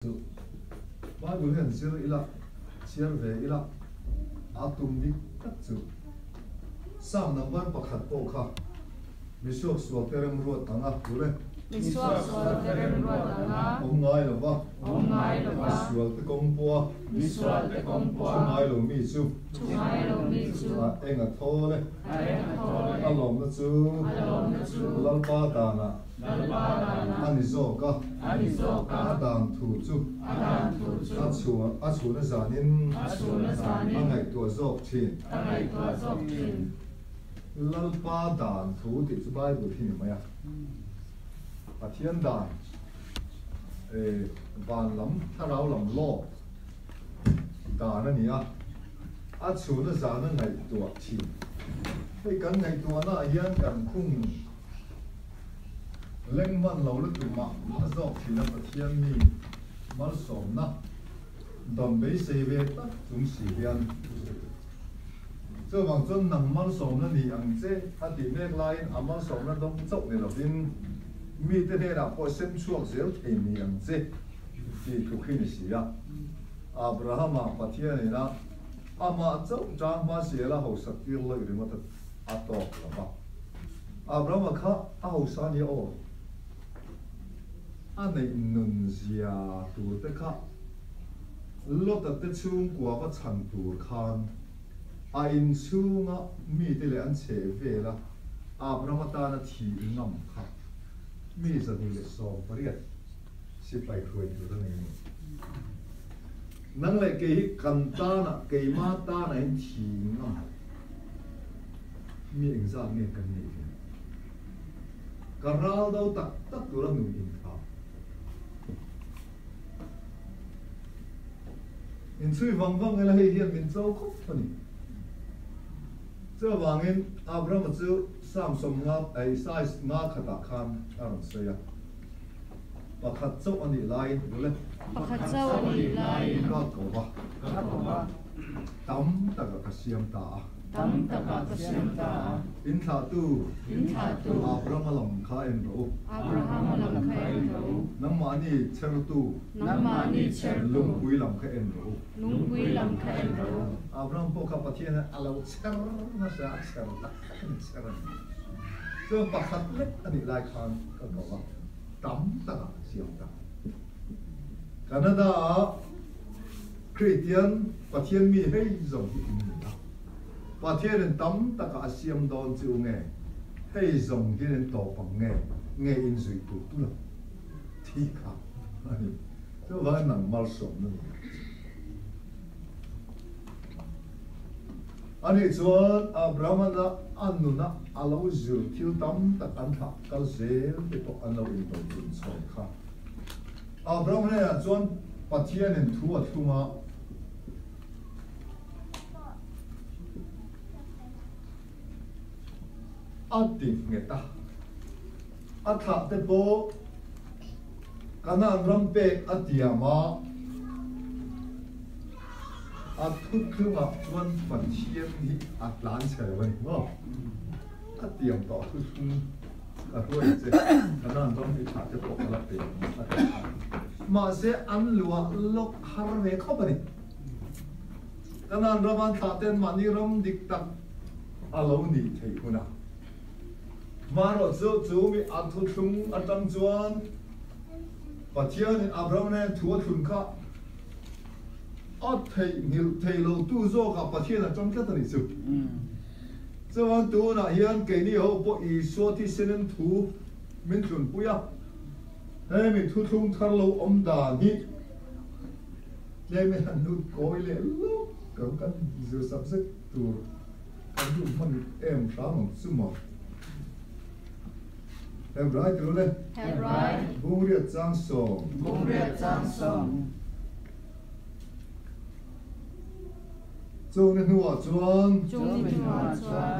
Bible hian zir ila chiar ve ila atum dik tak chu Psalm number pakhat po kha misuak sual terem ruat anga pure misuak sual terem ruat anga ngai lova sual te kongpua ngai lo mi chu enga thole alom na chu lalpa dana ani zoka adan thu chu achu na zanin angai to zok thin lalpa dan thu ti chu Bible hi maya pathian dan van lam tharau lam lo dan ani a achu na zan ngai to thin hei kan ngai to na hian kan khung leng man lo lu tu ma azok thina pathian ni mal som na dom be se ve ta tum si hian so wang chon nang mal som na ni ang che ati mek lain amal som na dom chok ni lovin mi te ne ra po sem chuak zel thei ni ang che ti thu khin si ya Abraham a pathian ni na ama chok jang ma se la ho sak ti lo ri ma ta atok la ba Abraham kha a ho sa ni o anei nun zia tur te kha lot at te chung kwa ba chan tur khan a in chunga mi te le an che vela Abraham ta na thi ngam kha mi za ni le so pariat si pai khoi tu da nei nang le ke kan ta na ke ma ta na in thi ngam mi eng za nge kan ni karal dau tak tak tu ra nu in kha in chui wang la hei hian min chau khop thani chu wangin Abraham chu sam som nga ai size nga khata khan aron seya pakhat chau ani lai le pakhat chau ani lai ka ko ba tam taka ka siam ta in tha tu Abraham lam kha en ro nang ma ni cher tu lung pui lam kha en ro Abraham po ka pathian alo cher na sa cher so pakhat le ani lai khan ka ko ba tam taka siam ta Canada Christian pathian mi hei zong hi pathian tam taka siam don chu nge hei zong hin to pang nge in zui tu tu la thi kha ani so wa nang mal som na ani chuan Abraham na anu na alo zul thil tam tak an tha kal zel te to alo in to chun chon kha Abraham ne chuan pathian in thu a thunga ati ngeta atha te po kana rampe atiama athut khunga chuan pathian hi atlan chhewan mo atiam to thu thun a hoi che kana ram hi tha te po kala pe ma se an lua lok har ve khopani kana raman tha ten mani ram dik tak alo ni thei huna Maro zu mi athu thung atang chuan pathian Abraham ne thua thun kha at thei ngil thei lo tu zo ka pathian a chong tla ni chu chuan tu na hian ke ni ho po I so ti senen thu min thun puya he mi thu thung thar lo om da ni le me han nu koi le lo kam kan zu subject tu kan du man em sa mong su mo Hebrai tu le. Hebrai. Bungriat Chang Song. Chung nên hùa chuan.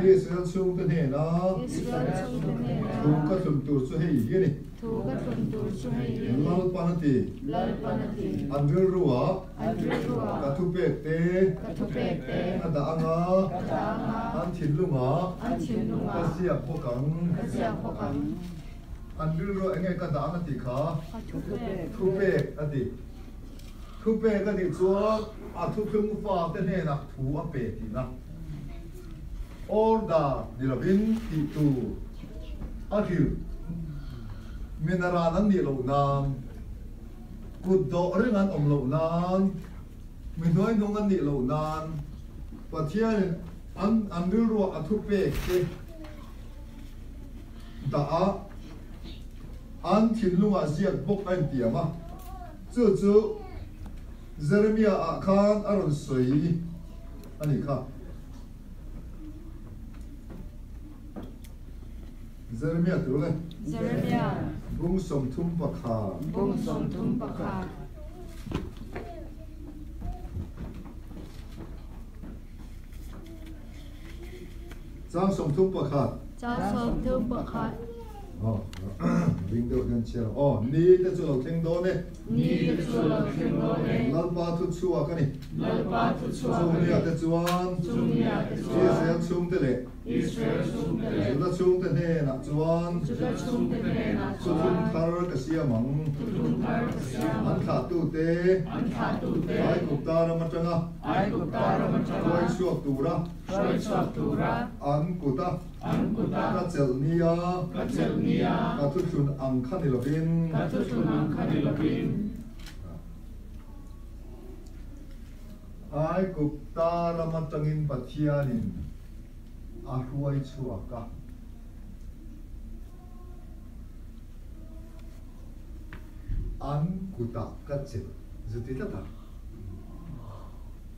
Đi sửa chung tên hệ na. Thu các thuần tù chu hei hiền ni. Lal panati. Andril ruwa. Katupek te. Ada anga. Antin lunga. Kasiap pokang. Andril ruwa engay kada anga ti kha. Tupek ati. ทุเปกันอีกชัวทุพึ่งฟ้าเต้นเนี่ยนะถูเปทีนะโอดาดิลวินติตูคิวมินารานันนี่เหล่านานกุดดอเรื่องนั้นเหล่านานมิน้อยนงอันนี่เหล่านานปัจเจียนอันดูรัวทุเปกตาอันทิ้งลุงอาเซียนพกอันเดียมาจู่เจเรมียอาคารอารมณ์สวยอันนี้ค่ะเจเรมียตัวเลย Jeremia บุ้งสมทุ่มปะคา Bung som tum pakha จ้างสมทุ่มปะคา Cha som tum pakha อ๋อวิ่งเดินเชียร์อ๋อนี่จะจุดเราเทงโดนเนี่ย Ni chu lo thing lo ne ลัลปาทุชัวกันนี่ Lal pa tu จุ chua งเนี่ยจะจวน Jumia te อิสราเอลชุมเตเล Israel sum te จุดชุมเตเนนะจวน Chuta chum te ne na จุดชุมทาร์กเสียมัง Tum par kasya อันขาดตู้เต An kha tu ไอ้ te กุตาระมันจังอ่ะ Ai ku ta ra ma ช่วย chawa ช่วยตูระ Shoi chwa tu ra อันกุตา An ku ก ta เจลนีย Ka chel nia กทุชุนอังคันนิลบิน Ka tu chunam khani labin ไอ้กุตาระมันจังอินปัจเจียนินอาหวยชัวกะอันกุตากเจลจุดที่ตา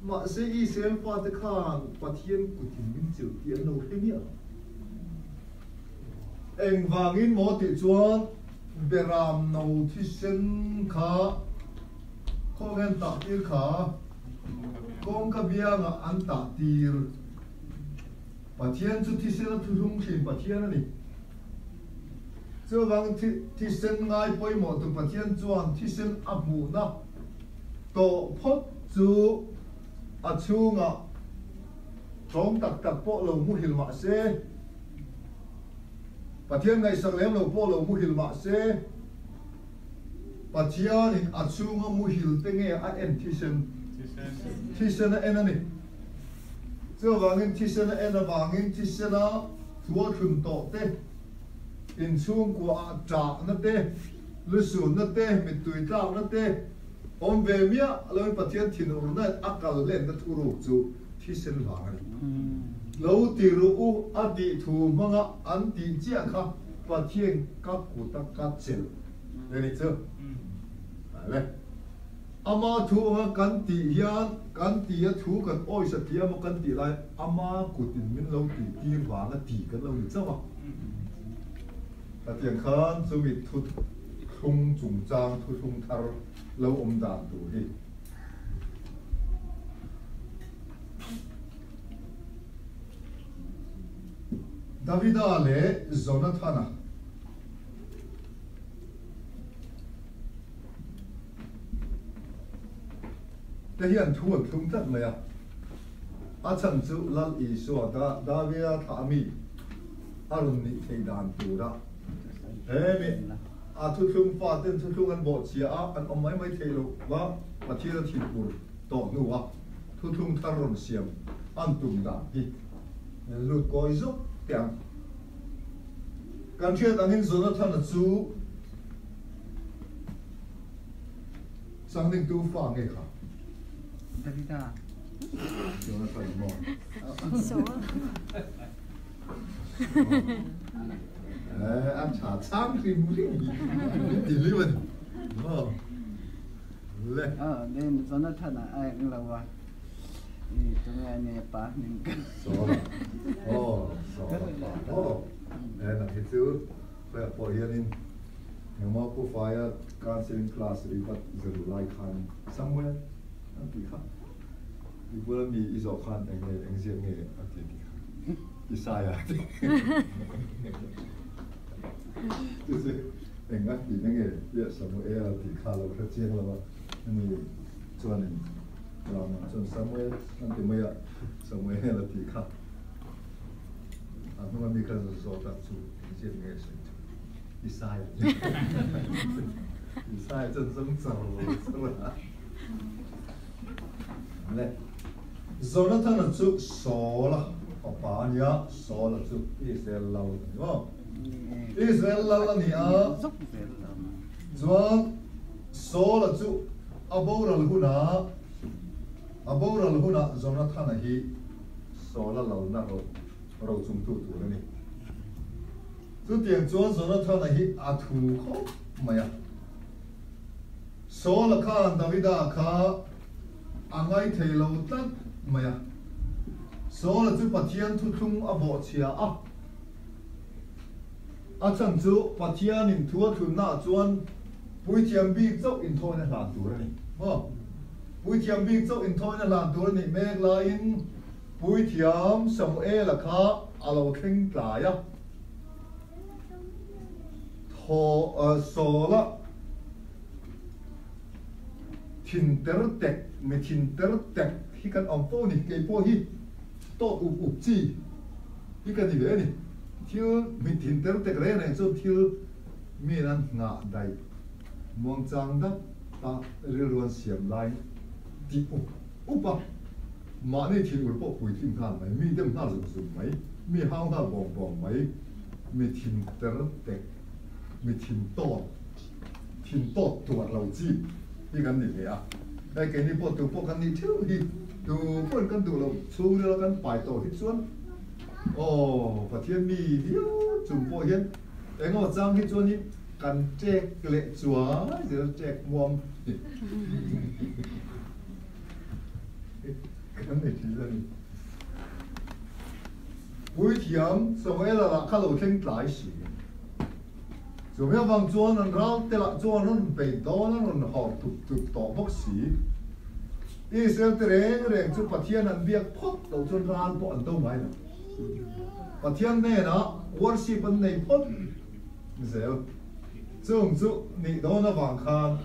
มาเสียอีเซลฟาตะคานปัจเจียนกุติมินจิวเตียนโนเฮเนียเอ็งวางอินหมอติจวนเบรามโนทิเซนขาข้อเงินตักตีขากองขบียงอันตักตีปัจเจียนจุดที่เซนทุลุงชินปัจเจียนนี่เจ้าวังที่เซนง่ายไปหมดตัวปัจเจียนจวนที่เซนอับมูนะโตพดจูอาชูงะตรงตักโปเรามุหิลมาเซปัจเจียนไงสักเล่มเราโปเรามุหิลมาเซปัจเจียนอาชูงะมุหิลเตงเอเอ็นที่เซนเอ็นนี่เจ้าวังอินที่เซนเอ็นวังอินที่เซนทัวขึ้นโตเตอินชูงกว่าจ่านั่นเตลุสุนนั่นเตมิตุยตานั่นเตอมเวเมียเราปัจเจียนถิ่นอุนั่นอักลเล่นนั่นทุรุจูที่เซนวังนี่เราตีรู้อดีตถูมังอันตีเจ้าค่ะปัจเจียนกักกุตกัดเซลเรื่องนี้เจ้าอะไรอามาถูกันตียานกันตีถูกันโอ้ยสักทีอามากันตีไรอามากุตินมินเราตีตีวางตีกันเราอยู่เจ้าป่ะแต่เตียงขันสมิททุทุงจุงจางทุทุงทาร์เราอมดานตัวนี้ดาวิดาเล่โจนาธานะแต่ยันทวนทุ่งตัดไหมอ่ะอาจารย์จุลัลอีสวดาดาวิดาทามีอารมณ์นี้เทดานตัวละเฮ้ยมีทุทุ่งฟ้าเต้นทุทุ่งอันบดเสียอันอมไม่เทลุว่ามาที่เราถิ่นบุญต่อหนูวะทุทุ่งทารนเสียมอันตุ่มดาบีลุดก้อยซุเตียงการเชื่อตั้งหินส่วนนั้นท่านจูสังหนึ่งตัวฟังไงครับดาวิดาโจนาธานมอง So อันฉาช้างริมริมดิลิวันโอ้เล่ เดินสนทนาไอ้เราว่านี่ตรงนี้ป่าหนึ่งกัน สอนโอ้สอนโอ้นั่นที่ซื้อเพื่อพอเรียนนี่ยังมาผู้ฝ่ายการเรียนคลาสรีบัดจะรู้ไล่คัน somewhere อันที่ค่ะอีกเมื่อมีอิสระคันเองเองเสียงเองอันที่ค่ะอิสายอ่ะ就是人家比那个越什么也要抵卡了，他接了吧？那你做你知道吗？做什么那怎么样？什么也要抵卡。那么你可是说的出一件那个事情，一晒，一晒真正走是吧？ nè Jonathan là chú số là ở bà nhá số là chú Israel lâu đúng không Israel lâu là nhỉ John số là chú Abu là huna Jonathan là hi số là lâu na rồi chúng tu tu này chú tiền John Jonathan là hi thu khó mày số là khan David kha angai thầy lâu tát mày số là chú Pathian thu thung abo chia chẳng chú Pathian in thua thu na chuan bùi thiam bi châu in thôi na làm tu này bùi thiam bi châu in thôi na làm tu này mẹ là in bùi thiam Samuel là khá alo khen lại thọ số là thiên ter tek me thiên ter tek hi kan om po ni ke po hi to up chi hi kan ni ve ni thiu me thiên ter tek re ne so thiu me nan nga dai mong chang da ta ri ruan siam lai ti upa ma ni thiên ur po pui thim khan mai mi dem ha zum mai mi hang ha bong mai me thiên ter tek me thiên to tuat lau chi đi gần gì vậy đây cái này bộ cần đi thiếu đi từ bộ cần từ lâu số nữa cần bài tổ hết xuống và thiên mi hiếu chúng bộ hiện để ngồi trang hết xuống đi cần check lệ chúa giờ check muam cái này thì là buổi chiều sau ấy là khá lâu thêm lại gì dù mấy vòng chuan nó rau tê lại chuan nó bể to nó họp tụt tỏ bốc xí đi xem thế rèn chút bát thiên ăn việc phốt đầu chuan ran bộ ăn tôm mai nè bát thiên này nó worship bên này phốt dễ chung chú nị đó nó vàng khan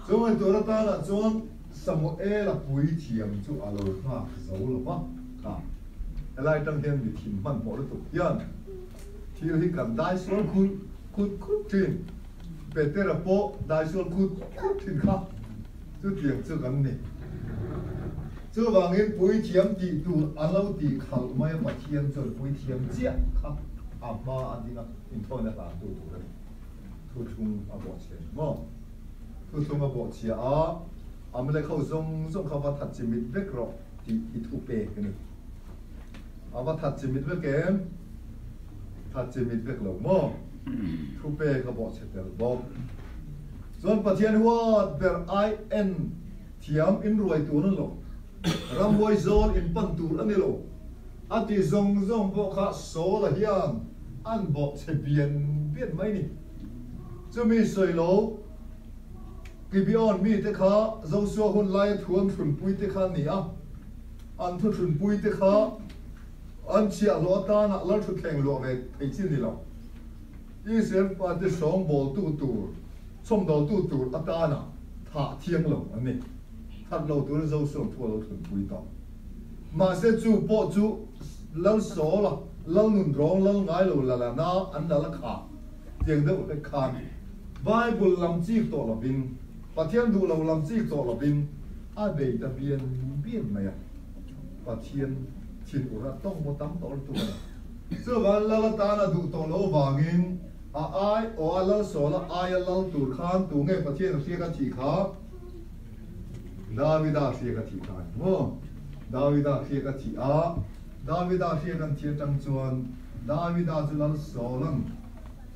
chú mấy tuổi ta là chuan Samuel là buổi chiều chú alo ha giấu rồi quá lại trong thiên bị thìm mạnh bỏ được tục hiền thì khi cần đai xuống cút tin Peter po đại số cút tin khác chú tiếng chú gần này chú vàng em bùi thiam tỷ tu ăn lâu tỷ khẩu mai mà thiam rồi bùi thiam chia khác mà anh đi nào in thôi là làm tu rồi thu chung à bỏ钱mà thu chung à bỏ钱mình lại khâu dùng khâu vào thật chỉ mít vết rồi thì thu bể cái này vào thật chỉ mít vết cái thật chỉ mít vết rồi mà thu bể cái bỏ chết rồi bỏ John Pathian hoa der in thiam in ruồi tu nó lo ram voi zon in pan tu anh lo ati zong bộ khá số là hiền ăn bộ sẽ biến mấy nè chứ mi sợi lố cái bion mi te khá dâu xua hôn lai thuần bùi te khá nè ăn thuần bùi te khá ăn chia lúa ta nè lăn thuần kèng lúa về thấy chi nè lo ý xem ba te song bol tu xong đầu tu ta nè thả thiêng lo anh nè thật lâu tu dâu xua thua lâu thuần bùi tao mà sẽ chú bộ chú lâu số là lâu nụn rong lâu ngái lâu là na anh đã là khá tiếng đâu cái khá Bible làm chi tổ là bin và thiên đủ lâu làm chi tổ là bin về ta biên này và thiên của nó tông một tấm tổ là tụi xưa và là ta là đủ tổ lâu vàng in ai ở lâu số là ai lâu tụi khan tụi nghe và thiên là cái chỉ khá David đã cái chỉ khá đúng không David đã cái chỉ David đã cái thiên trăng chuan David đã chú lâu số lắm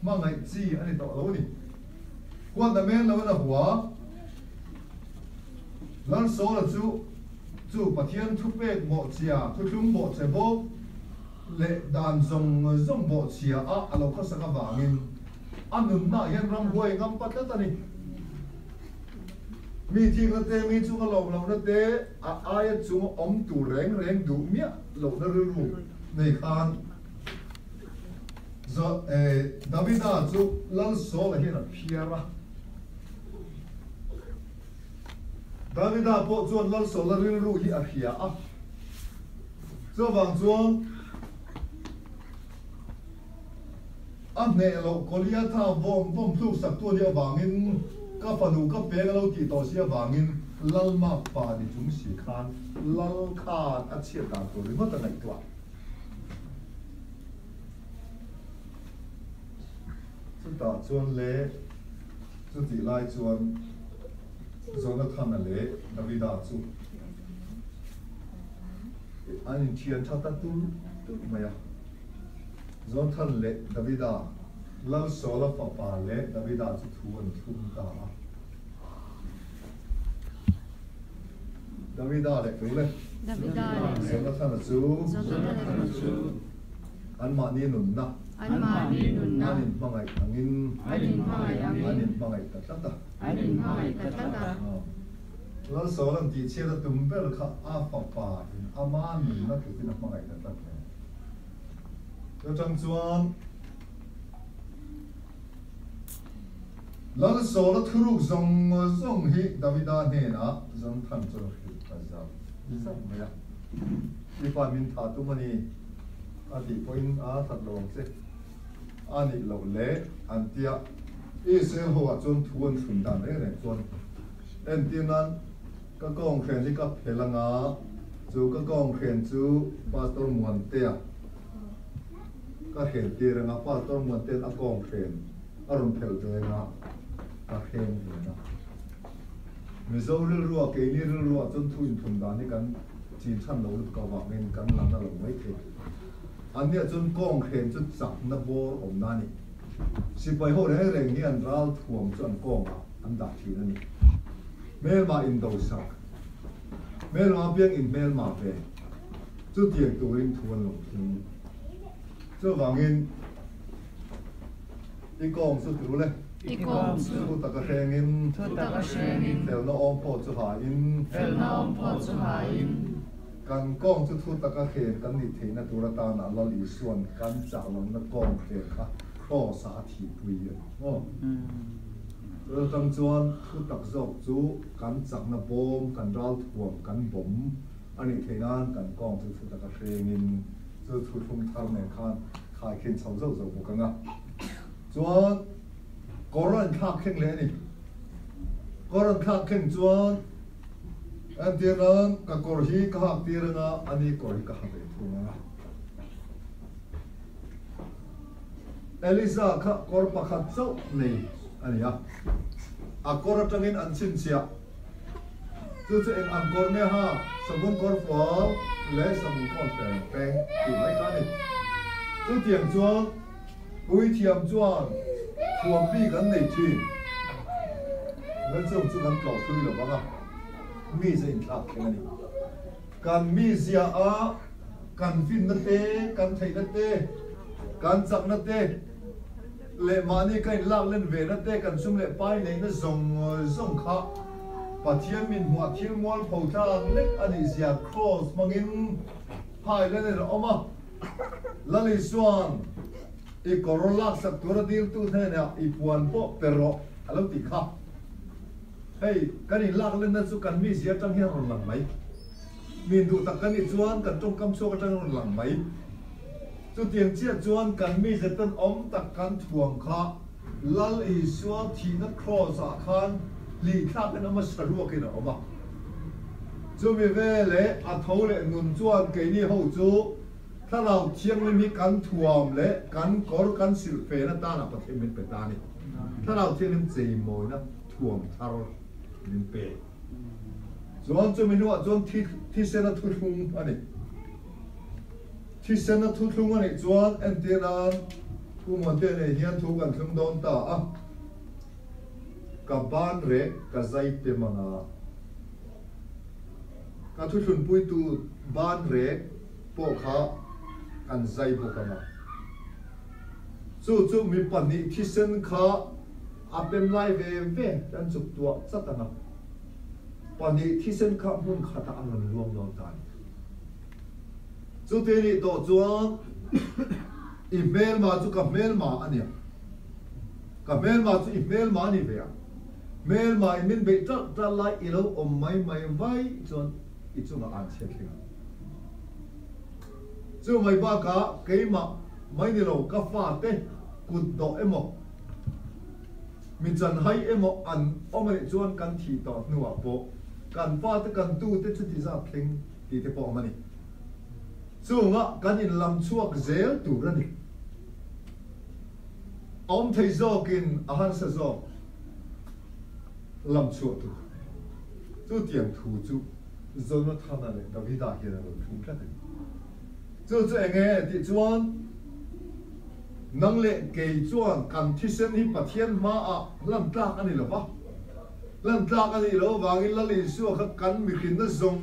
mà ngày chi anh ấy tổ lâu đi quan tâm đến lâu là hóa lần số là chú bát thiên thu bê bộ chia thu chung bộ chế bộ lệ đàn dòng bộ chia alo có sao vàng in anh đừng na hiện ram huay ngắm bắt tất này mi thi cái tê mi chung lâu nó tê ai chung om tu rèn đủ mía lâu nó rưu này khan giờ David đã chú lần số là hiện là Pierre David đã bộ chuan lần số là rưu hi ở phía cho vàng chuan anh này lâu Goliath thao bom thu sập tua địa vàng in các phần hữu các bé lâu chỉ tổ xia vàng in lal ma pa di chung si khan lal khan a chia ta to ri ma ta nai twa chu ta chuan le chu ti lai chuan Jonathan le Davida chu anh thian tha ta tu maya Jonathan le Davida lal sola papa le Davida chu thuan thum ta Davida le tu le Jonathan chu an ma ni nun na an ma ni nun na anin mangai angin anin mangai ta ta anin mai ta ta lal solam ti che da tum bel kha a papa in aman nun na tu tin mangai ta ta yo chang chuan lal sola thuru zong hi Davida ne na zong than chu hi ta za sa me ya ni pa min tha tu mani a ti point a that lo che ani lo le antia Israel ho a chon thuan thun dan re chon en tinan ka kong khen ni ka phelanga chu ka kong khen chu pastor muan te a ka khen ti ranga pastor muan te a kong khen aron phel te nga ka khen ni na mi zo ru ru a ke ni ru ru a chon thuin thun dan ni kan chi chan lo lu ka wa men kan lang na lo mai theอันนี้จนกองเห็นจนจับนับโบอมนานี่สิไปหัวแรงแรงนี่อันรัลถ่วงจนกองอันดับที่นั่นนี่เมลมาอินโดสักเมลมาเพียงอินเมลมาเปจุดเดียกตัวอินทวนลงทิ้งเจ้าหวังอินอีกองสุดรู้เลยอีกองสุด ทุตะกะเชงอิน ทุตะกะเชงอิน เซลนาอมพอจุหาอิน เฟลนาอมพอจุหาอินกันกองจุดทุตะกะเขนกันนิเทนะตุรตานะลลีส่วนกันจากลงนะกองเขนค่ะข้อสาธิตวิญโอ้เราตั้งจวนทุตักจอกจูกันจากนะบอมกันรัลถ่วงกันบ่มอันนี้เทนั้นกันกองจุดทุตะกะเขนินจุดทุทุ่มทางในข้างขายเข็นเสาเจ้าบุกันนะจวนกอรันข้าเข่งเลยนี่กอรันข้าเข่งจวนอันเดียนั้นกับกอฮีก็หักเดียนะอันนี้กอฮีก็หักเลยถูกไหมนะเอลิซาข้ากอร์ปักขัดเจ้านี่อันนี้อ่ะอากอร์จังอินอันชินเชียจู่ๆเอ็นอันกอร์เนี่ยฮะสมุนกอร์ฟอลและสมุนคอนแฟนแปงถูกไหมกันนี่จู่เตียงจวนปุยเทียมจวนทวงปีกันในจีนแล้วจู่ๆกันเก่าคุยหรือเปล่ามีเส้นทางแค่นี้การมีเสียอาการฟินนัดเตะการไทยนัดเตะการจับนัดเตะเล่มานี่กันลากเล่นเวนัดเตะกันซุ่มเล่ไปในนั่นส่งข้าปัจเจียมินหัวเที่ยวมอลผู้ทางเล็กอันนี้เสียครอสมังอินพายเล่นเลยออกมาลัลิสวานอีกคนรักสักตัวเดียวตัวเนี่ยอีปวนพวกเปรอะแล้วติดข้าเฮ้ยกันนี่ลากเล่นนั่นสุกันมีเสียจังเฮียรุนหลังไหมมีดูตักกันนี่จวนกันจงกำโชกันจังรุนหลังไหมจุดเตียงเชี่ยจวนกันมีเสตันอมตักกันถ่วงข้าลัลอีสวาทีนักครอสอาคารลีข้าเป็นอมาสรัวกันออกมาจูมีเวเล่อัฐเอาเล่นุนจวนเกนี่หูจูถ้าเราเที่ยงไม่มีการถ่วงเล่การกอร์การสิลเฟนัตตานะประเทศมันเป็นตานี่ถ้าเราเที่ยงนั้นเจมอยนะถ่วงทารนินเปส่วนจูมีนัวจวนที่เซนัทุทุงอันนี้ที่เซนัทุทุงอันนี้จวนเอ็นเดียนันผู้มันเดียนเฮียนทุกันถึงโดนตาอ่ะกับบ้านเร็กกับใจเต็มมาการทุทุนปุยตูบ้านเร็กพวกเขากันใจพวกกันจู่ๆมีปัญหาที่เซนเขาอาเป็นไล่เว่กันจุดตัวสัตว์นะปัญหาที่เซนเขามุ่งขัดอันนั้นรวมโดนตายจู่ๆนี่ตัวจวนอีเมลมาจู่กับเมลมาอันเนี้ยกับเมลมาจู่อีเมลมานี่เวียเมลมาอีมินเบตัดตัดไล่อีเราอมไม่ไว้จนอีจู่มาอ่านเช็คเลยจู่ไม่บ้ากะเกี่ยมาไม่นี่เรากาฟาเต้กุดดอกเอ็มมีจันให้เอ็มอันอมไม่จวนกันทีต่อหนัวโป กันฟ้าตะกันตู้เตชุติซาเพ่งตีเตปอมันนี่จู่งะกันอินลำชัวกเซลตูรันนี่อมไทยโซกินอาหารเซโซลำชัวตูจู่เตียงถูจู่จนว่าท่านอะไรดาวิดาเฮียเราทุ่งแค่ไหนจู่เองที่จวนนังเล่เกยจวนกันที่เส้นที่ปะเทียนมาอ่ะลำตากอันนี้หรอวะลำตากอันนี้เราวางินละลิสัวกันมีขึ้นนั่งซง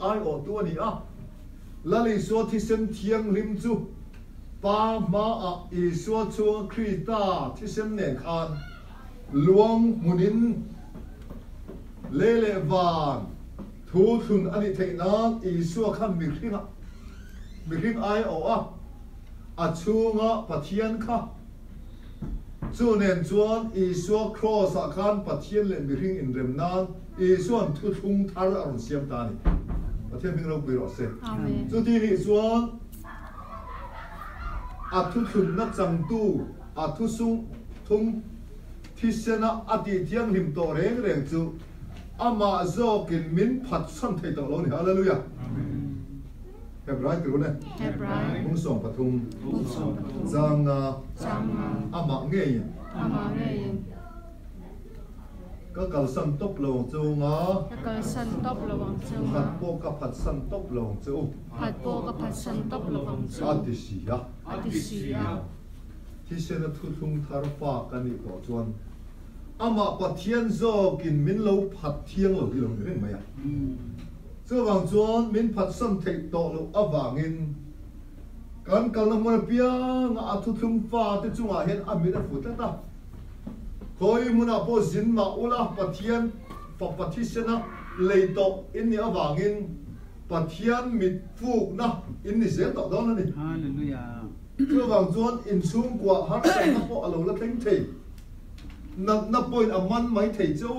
ไอออกตัวนี้อ่ะละลิสัวที่เส้นเทียงริมจู่ปามาอ่ะอีสัวชัวครีตาที่เส้นเนคานลวงมุนินเลวานทูทุนอันนี้เทนันอีสัวขันมีขึ้นไอออกอ่ะอาชูงะปะเทียนค่ะจู่เนียนจวนอีสัวครอสขันปะเทียนเล่นมีขึ้นอินเรมนานอีส่วนทุทุงทาร์อรุณเสียมตานี่ประเทศพิงเราไปรอเสจู่ที่นี่ส่วนอาทุทุนนักจังตูอาทุสุงทุงที่เสนาอดีตยังหิมโตเร่งจู่อามาโซกินมินพัดสันเทตโลนี่ฮาเลลูยาเฮบรายตัวเนี่ยมุงส่งปฐุมจางนาอามาเงียก็กลสันตบลงจูงอ่ะผัดโปกับผัดสันตบลงจูอาดิสิยาที่เสนาทุทุงทาร์ฟ้ากันนี่ก็จวนอามาปะเทียนโซกินมินเราผัดเทียงเราที่เราเห็นไหมอ่ะเจ้าวังจวนมินผัดสันเทโตเราอวางินกันกันละมันเปียงอาทุทุงฟ้าที่จุงอาเห็นอามิดฟุตตาคอยมุนาโพสินมาอุลาปะเทียนฝักปะทิเสนะเลยโตอินนี่อวางินปะเทียนมิดฟูกนะอินนี่เสียต่อด้านนี่ฮาเลลูยาเจ้าวังจวนอินซุงกว่าฮักใส่นับโปอารมณ์ละเท่งเทนับปอยอามันไม่เทเจ้า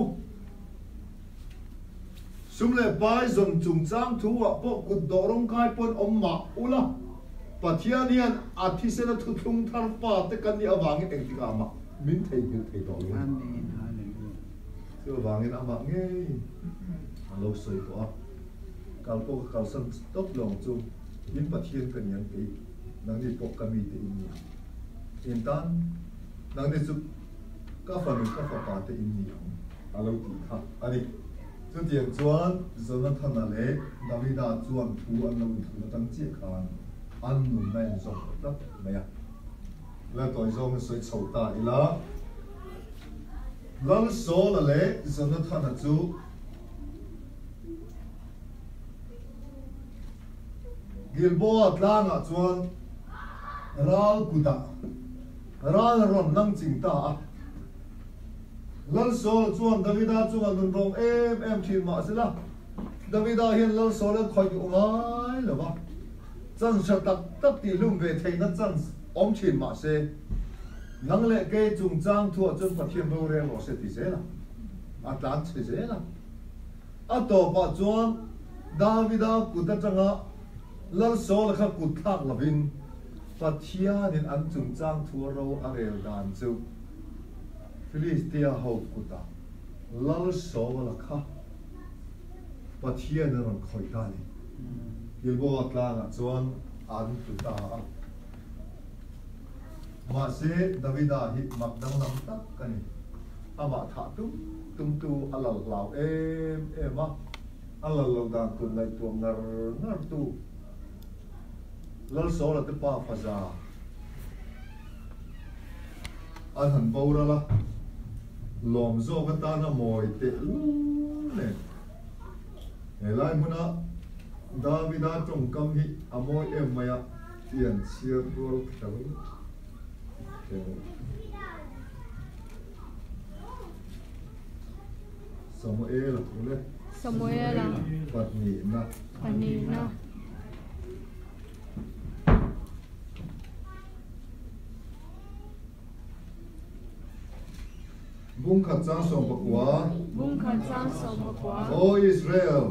สุมเลปายจนจุงจางทัวปกกุดดอรงกายปนอมมาอุลาปัทยานียนอาทิเสนทุทุงทาร์ฟ้าแต่กันนี่อวางินเองที่กามามินเทยิเทต่อเลยเจ้าวางินอามาเงยเราสวยตัวกัลโปกัลสันตกลงจูมินปัทยานกันยันตีนังนี่ปกกามีตีอินนี่อินตันนังนี่จุก็ฟังก็ฟังปาตีอินนี่อาเราตีค่ะอันนี้จุดเดียงจวนจนนั้นท่านอะไรดาวิดาจวนทูอันเราทูตั้งเจียกันอันนุ่มในส่งตัดไหมอ่ะแล้วตัวจงสวยโฉตาอีละลังโซละเล่จนนั้นท่านจูกิลโบอัตลางอ่ะจวนรัลกุดารัลรอนนั่งจิงตาลังโซจวนดาวิดาจวนนุ่งรงทีมาสิละดาวิดาเห็นลังโซแล้วคอยอยู่ง่ายหรือวะจันทร์ตักตีลุ่มเวทีนั้นจันอมทีมาเสนังเล่เกยจุงจางทั่วจนปะเทียนโบเรลเสติเสละอัตลานเสละอัตโตปะจวนดาวิดากุดจังะลังโซละข้ากุดทักละวินปะเทียนินอันจุงจางทั่วเราอาเรลดานจูฟิลิสเตียฮาวกุดาลังโซละข้าปะเทียนนั้นคอยได้กิลโบอัตลางจวนอันตุตามาเสดาวิดาฮิมักดังน้ำตักกันนี่อามาถาตุ้มตูอัลลลาวมะอัลลลาวดานตุนในตัวงารตูลัลโซละติปาฟาซาอันหันบาวละลอมโซกันตานะมอยเตลูเนี่ยเฮลัยมุนะดาวิดาจงกำฮิอโมยมายะเตียนเชียร์ตัวเขียวสมุเอลถูกเลยปัตนีนะบุ้งขัดจางส่งประกวดโออิสราเอล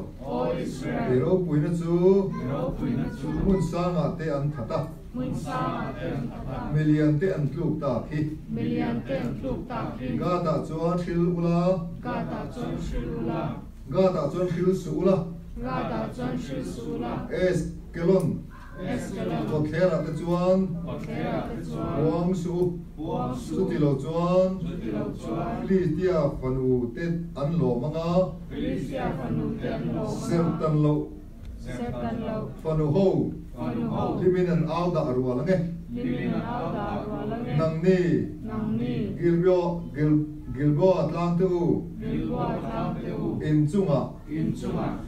เอโรปุยนัจูมุนสางอาเตอันทัตตาเมลียนเตอันลูกตาคีกาตาจวนชิลอุลา ga ta chuan thil su la ra đã chân sư su la eskelon eskelon ko khera te chuan thế là cái chuan buang su buông su su ti lo chuan đi lâu chuan li tia fanu te an lo manga Felicia phần nụ tiền lâu sem tan lo xếp tan lâu fanu ho phần hậu limin an au da ruwa la nge limin áo đà và lăng nghe nang ni nang ni gilbo atlang tu đi qua tham tiêu in chunga in chung à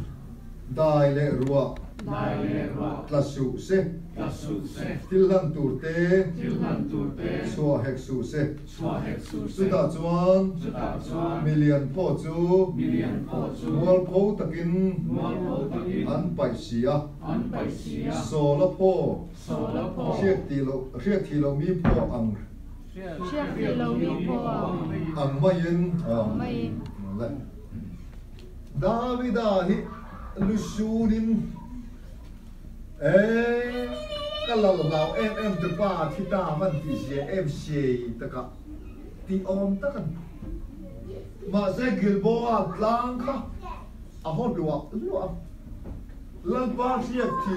dai le ruwa đại lệ và tla su se là su se til han tur te tiêu hành tu tế so hek su se xóa hết su su se ta chuan su ta chuan million po chu million po chu mual pho takin mua po tự in an pai sia ăn bảy xía so la po số lớp po riek thi lo mi po ang chiếc thì lâu đi po ang mayin mày le Davida hi lusunin kalau lau em te pa thi ta man ti se em se ta ka ti om ta kan ma se gilboa tlang kha a ho lua lang pa siap thi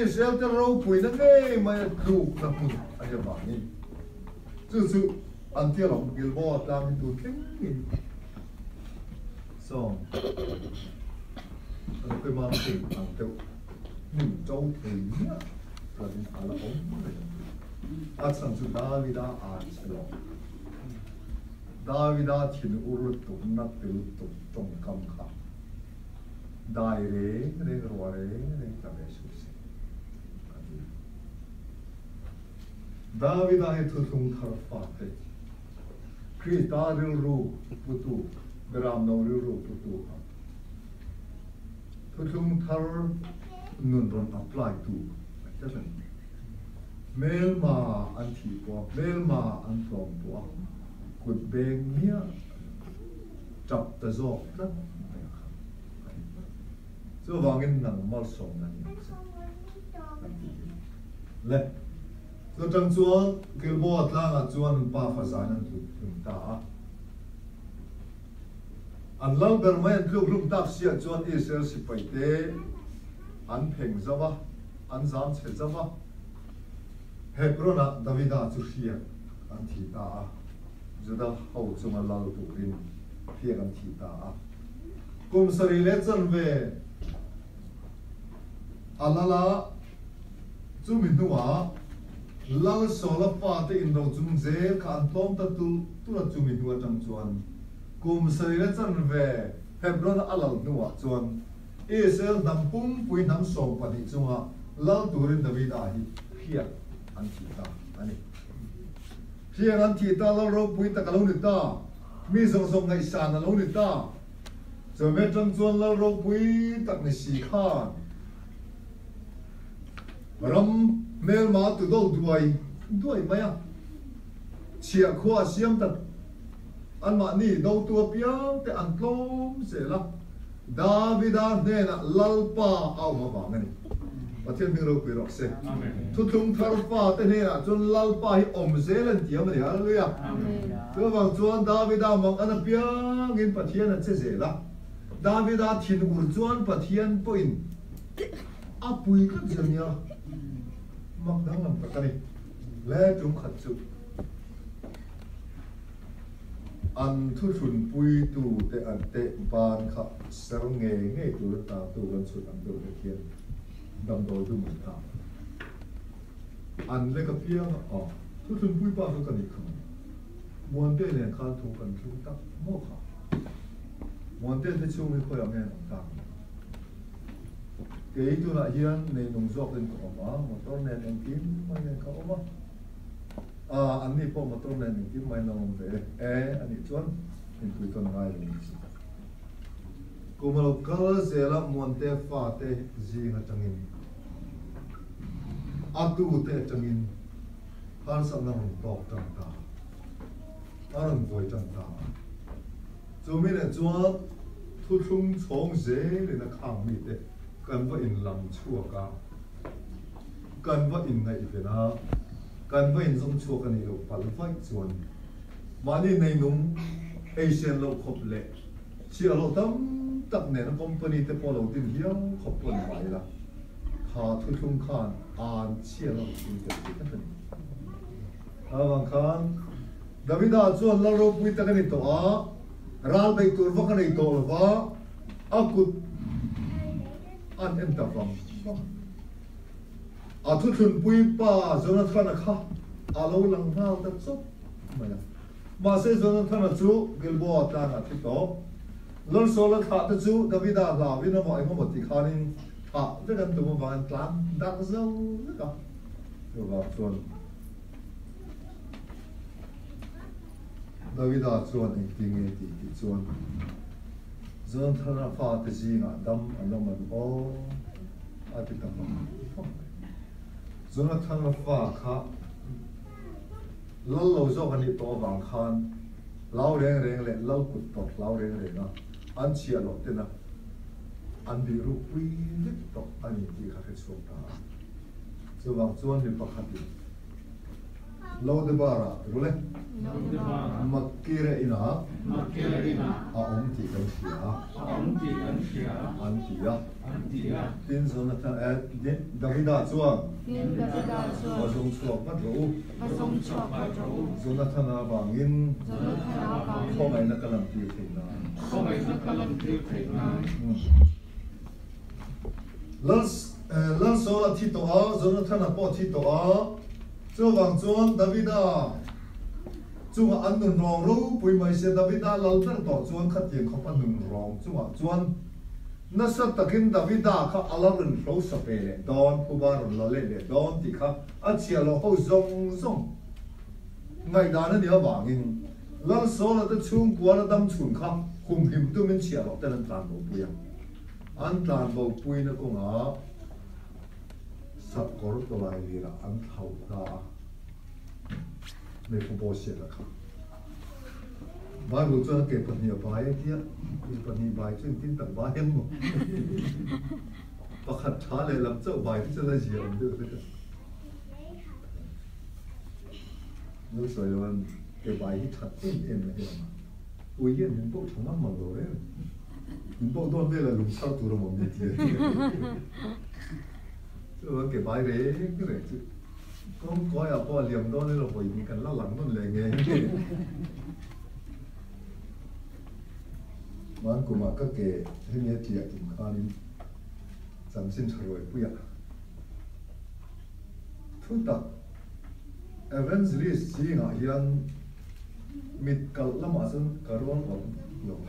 Israel te ro pui na nge mai khu na pu a ya ba ni chu an ti lo gilboa tlang tu tling ni so anh cứ mang tiền bằng tiêu mình châu thì là mình phải là ống sản xuất Davida Archelo Davida thì nó urut tụng nát tiêu tụng trong cam khá đại rễ rồi cả về sự Davida hay thu thung thar phát thế Krista rêu ru putu Ram nâu rêu ru putu thu thung thar nun ron apply to chắc là mail mà anh thi qua mail mà anh from qua cột beng nhia chập ta zo đó so vangin nang mal som nan le so tang chuan kilbo atlang chuan pa fazan an tu ta an lau ber mai an kluk tak sia chuan Israel si paite an pheng zawa an zam che zawa Hebrona Davida chu hria an thi ta a juda ho chunga lal tu rin hria an thi ta a kum sari le chan ve alala chu mi nuwa lal sola pa te in ro chung je ka an tom ta tu la chu mi nuwa tang chuan kum sari le chan ve Hebrona alal nuwa chuan Israel nam pum pui nam som pa ni chunga lal turin Davida hi hria an thi ta ani hria an thi ta lo ro pui ta ka lo ni ta mi song song ngai san na lo ni ta cho me chang chuan lo ro pui tak ni si khan ram mel ma tu do duai maya chia khua siam ta an ma ni do tu piang te an tlom se la Davida ne na lalpa au ma ba ngani pathian mi ro pi ro se thu thung thar pa te ne na chun lalpa hi om zelan tiam ni hallelujah tu bang chuan Davida mang an piang in pathian an che zela Davida thin ur chuan pathian po in apui ka jania mak dang lam ka ni le chung khat chu an thu thun pui tu te an te ban kha ser nge tu ta tu gan chu an do ke kian dam do du mu ta an le ka piang thu thun pui pa ka ni kham mon te ne kha thu kan thu ta mo kha mon te te chu mi ko ya nge ta ke tu la hian nei nong zok den ko ma motor ne en kim ma ne ka ma anh đi po motor này mình kiếm mai nào về anh đi chuan mình tụi con ngay rồi cũng là cái gì là muốn te pha te gì là chẳng in atu te chẳng in hắn sắp năng bọc chẳng ta hắn vui chẳng ta cho mình là chuan thu thung chong dễ để nó khang mi te cần phải in làm chua cả cần phải in này về na kan vain zong chu kan lo pal vai chuan mani nei nung Asian lo khop le chia lo tâm tập nền company te po lo tin hiang khop pon mai la kha thu thung khan an chia lo tin te ta awang khan Davida chuan la ro pui ta kan to a ral bai tur va kan to wa akut an em ta fam a thu thun pui pa Jonathan a kha a lo lang hal ta chop mai la ma se Jonathan a chu Gilboa ta na thi to lol sola kha ta chu Davida la vina mo ai mo ti khanin a ve kan tu mo van tlan dak zo ka yo va chuan Davida chuan ek ting e ti chuan Jonathan a fa te jinga dam anam an o a ti ta Jonathan a fa kha lol lo zo kan ni to bang khan lau reng le lau kut tot lau reng na an chia lo te na an bi ru pui le to ani ti kha khe chok ta so bang chuan ni pakhat lo de bara rule makire ina a om ti kan sia an ti ya tin Jonathan din Davida chuan wa song chuak ma ro Jonathan a bangin khom ai na kalam ti theina lan so la thi to a Jonathan a po thi to a chu wang chuan Davida chuwa an nun rong ro pui mai se Davida lal tar to chuan kha tiang kha pa nun rong chuan na sa takin Davida kha alarin ro sa pe le don pubar la le don ti kha a chia lo ho zong ngai da na dia wangin lan so la ta chung kwa la dam chun kha hum him tu min chia lo ta nan tlan bo pui an tlan bo pui na ko nga sab kor to lai li la an thau ta me fu bo se la kha Bible chuan ke pani bai tia ke pani bai chuan tin tak bai hem mo pakhat tha le lam chau bai chu la ji am de nu soi wan ke bai hi that tin em la em ui yen min bo thang ma lo re min bo don de la lum sau tu ro mo mi ti cái bài đấy cái này chứ không có à có liềm đó nên là phải mình cần lo lắng nó lệ nghề mà cũng mà các cái thế này thì cũng khá đi giảm sinh rồi bây giờ thu tập evangelist chỉ ngã hiền mít cầu lắm mà xin karon ở nhiều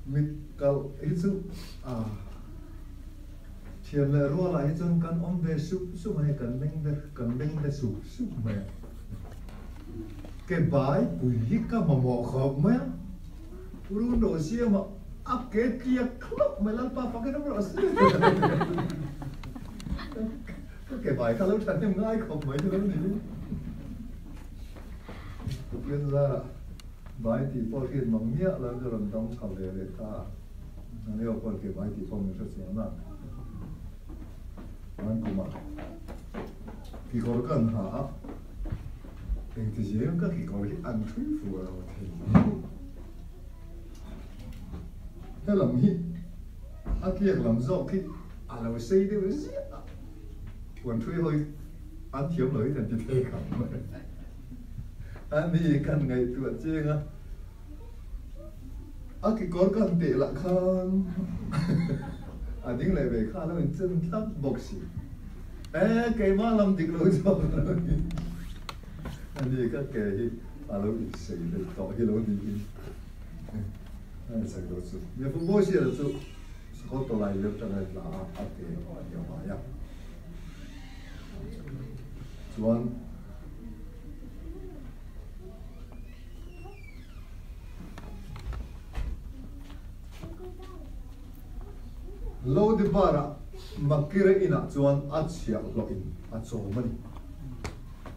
mít cầu ít chứ à Thiền là rùa lại chân căn ôm về sụp hay cần binh về sụp mẹ cái bãi bùi cả mà mỏ khom mẹ rùa đồ xia mà áp cái kia khóc mày lăn pa cái đó rồi cái bãi cả lúc thành em ngay khom mấy cái đó gì tục liên ra bãi thì phô khi mỏng nhẹ là cái lần đóng khảo để ta nếu còn cái bãi thì phô mình sẽ sửa lại anh cũng mà khi có cần hả mình thì chỉ có khi có cái ăn thuyết phù hợp thì thế làm gì anh kia làm rõ khi anh làm xây đấy với gì còn thuê thôi anh thiếu lợi thì chỉ thế không anh đi cần ngày tuột chiên á anh khi có cần tệ là không anh đứng lại về khá là mình chân thấp bộc sĩ cái má làm việc lối cho anh đi các cái à lối sĩ để tỏ cái lối đi anh sẽ có sự nếu không có gì là sự có tổ lại được cho nên là cái nhiều hóa ya chuan lo de bara makire ina chuan achia lo in acho mani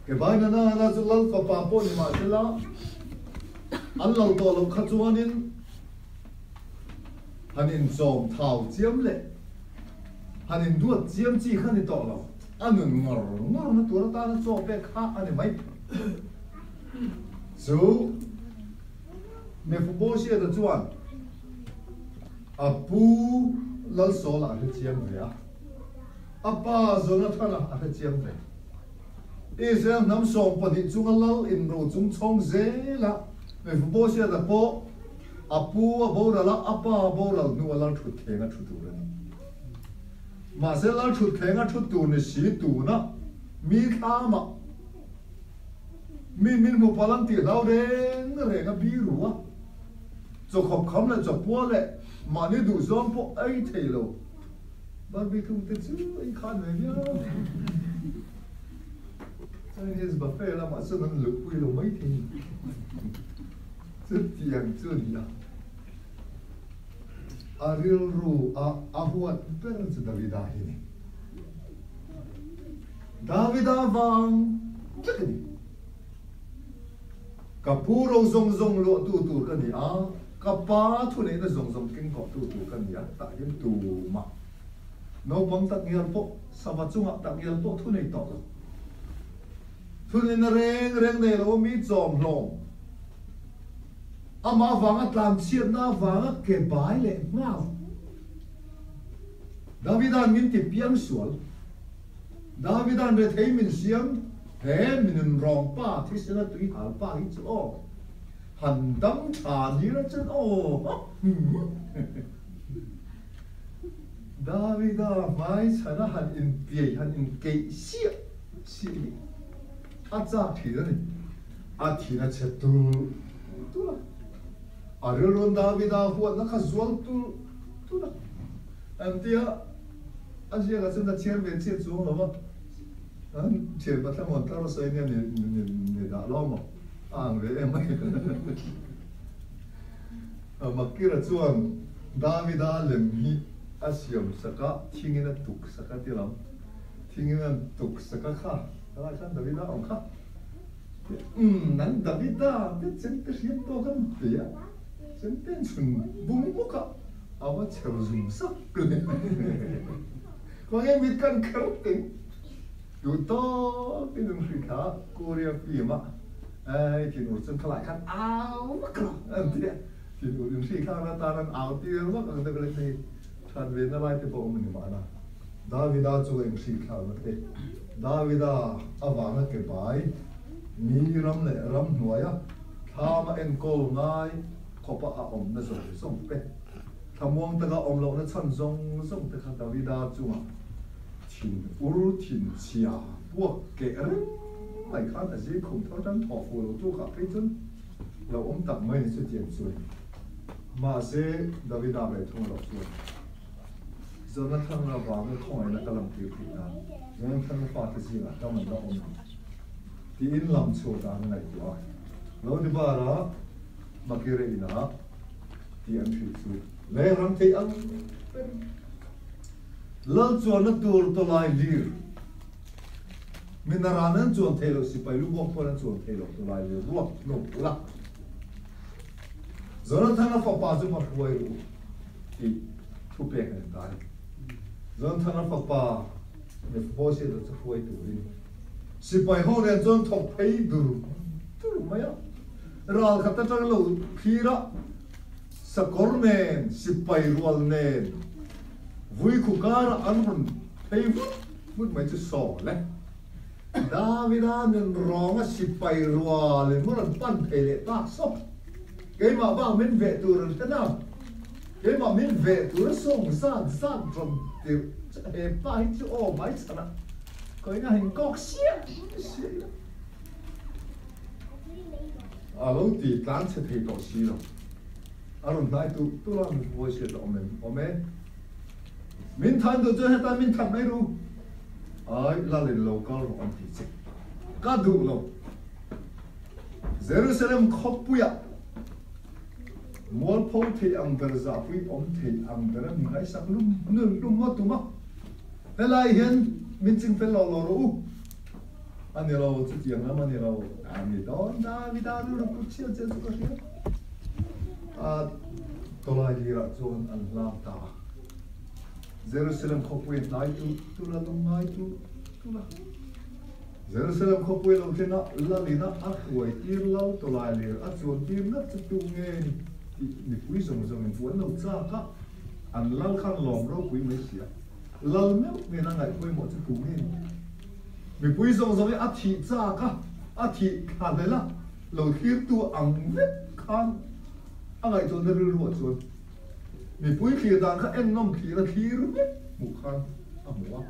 ke bai na chu lal fa pa po ni ma chela an lo to lo kha chuan in hanin zom thau chiam le hanin duat chiam chi khan ni to lo anun ngor na tur ta na cho pe kha ani mai chu me fu bo sia da chuan a pu lal so la he chiam ve a apa zona thana a he chiam ve Israel nam som pa di chung lal in ro chung chong ze la me fu bo sia da po apu a bo la apa bo la nu la thu thenga thu tu ra ni ma se la thu thenga thu tu ni si tu na mi kha ma min mu palang ti dau reng reng a bi ru a cho khop khom la cho po le ma ni du zom po ai thei lo ban bi tum te chu ai khan ve ya Chinese buffet la ma se nan lu pui lo mai thi zhe tiang zhe li a Ariel ru a huat parents Davida hini Davida vang jakni kapuro zong zong lo tu kan ni a kapa thu nei na zong zong king ko tu kan ni a ta yin tu ma no bang tak ngel po sabachunga tak ngel po thu nei to thu nei na reng nei lo mi zom long ama vanga tlam chiat na vanga ke bai le ngao Davidan min ti piang sual Davidan re thei min siam he min rong pa thi sena tui hal pa hi chu o han dam tha ni ra chen o Davida mai chana han in pi han in ke sia si a cha thi ni a thi na che tu la Ariron Davida huat na khazual tu la antia asia ga chen da chen ve che chu lo ba an che ba ta mon ta ro sai ne da lo mo ang ve em mai a makira chuan Davida lem hi asiam saka thingina tuk saka tilam thingina tuk saka kha ala chan Davida ong kha nan Davida te chen te hiam to kan pia chen ten chun bung mo ka awa cheu zum sa ko nge mit kan kharting tu to tin dum Afrika Korea Pima ai tin ur chen khlai khan aw ka an dia tin ur dum Afrika na ta nan aw ti ma ka da le ni than ve na lai te bo mun ma na Davida chu eng Afrika na te Davida awanga ke bai mi ram le ram hnuaya thama en kol ngai khopa a om na zo song pe thamuang ta ga om lo na chan zong zong te kha Davida chunga thin ur thin chia buak ke reng mai khan a ji khum tho tan tho fu lo tu kha pe chun lo om tak mai ni chu tian chui ma se Davida be thong lo chu zona thang la wa me khoi na kalam ti phi na zona thang fa ta si la ta man da om ti in lam chu ta na lai tu a lo di ba ra makire ina ti an phi chu le ram te ang lal chuan na tur to lai lir minaranan chuan thelo si pai lu bok pon chuan thelo to lai lir ruak no la zona thana fa pa chu ma huai ru ti thu pe kan dai zona thana fa pa ne bo se da chu huai tu ri si pai ho ne chuan thok phei dur tu ma ya ral khata tang lo phira Sakornen sipai rual nen vui kukara anhun pei mut mai chu so le Davida nen ronga sipai rual mun pan phele ta so ke ma ba min ve tu ran kana ke ma min ve tu song san from the e pa chu o mai sana ko ina hin kok sia alo ti tlan se thei to si lo aron dai tu la mi voi se do men min than do je ta min than mai ru ai la le local on ti che ka du lo Jerusalem khopuya mol pho the ang ber za pui om the ang ber mi hai sak lum ma tu ma helai hian min ching fel lo ru ani lo chu ti ang ma ni lo ani don Davida ru ku chi che chu ka ria tolai lira chuan an lam ta Jerusalem khopuya nai tu la lum nai tu la Jerusalem ko pui lo kena lalina akwai tir lau to lai lir a chuan tir na chu nge ni pui song song in puan lo cha ka an lal khan lom ro pui mai sia lal me me na ngai pui mo chu nge mi pui song song a thi cha ka a thi kha le la lo khir tu ang ve khan a ngai chon de ru ro chuan mi pui khir dan kha en nom khir a khir me mu khan a mu wa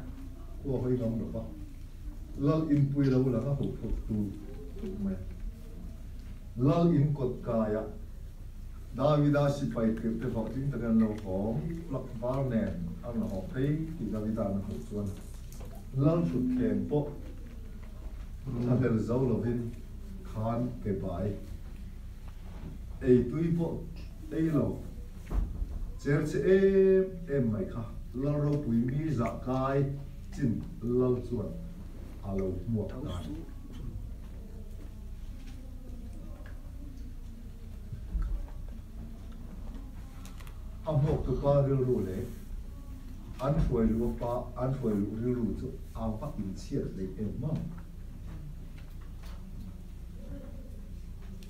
ko hoi nom lo ba lal in pui lo la ka hok hok tu me lal in kot kaya Davida si pai ke te phok ting ta kan lo hom lak bar nen am la hok thei ti Davida na hok chuan lal thut khen po ta del zo lo vin khan ke bai ei tui po ei lo cher che em mai kha lal ro pui mi za kai chin lal chuan alo mua kan amok tu pa ru ru le an huai lu pa an huai lu ru chu aw pa in chiat le em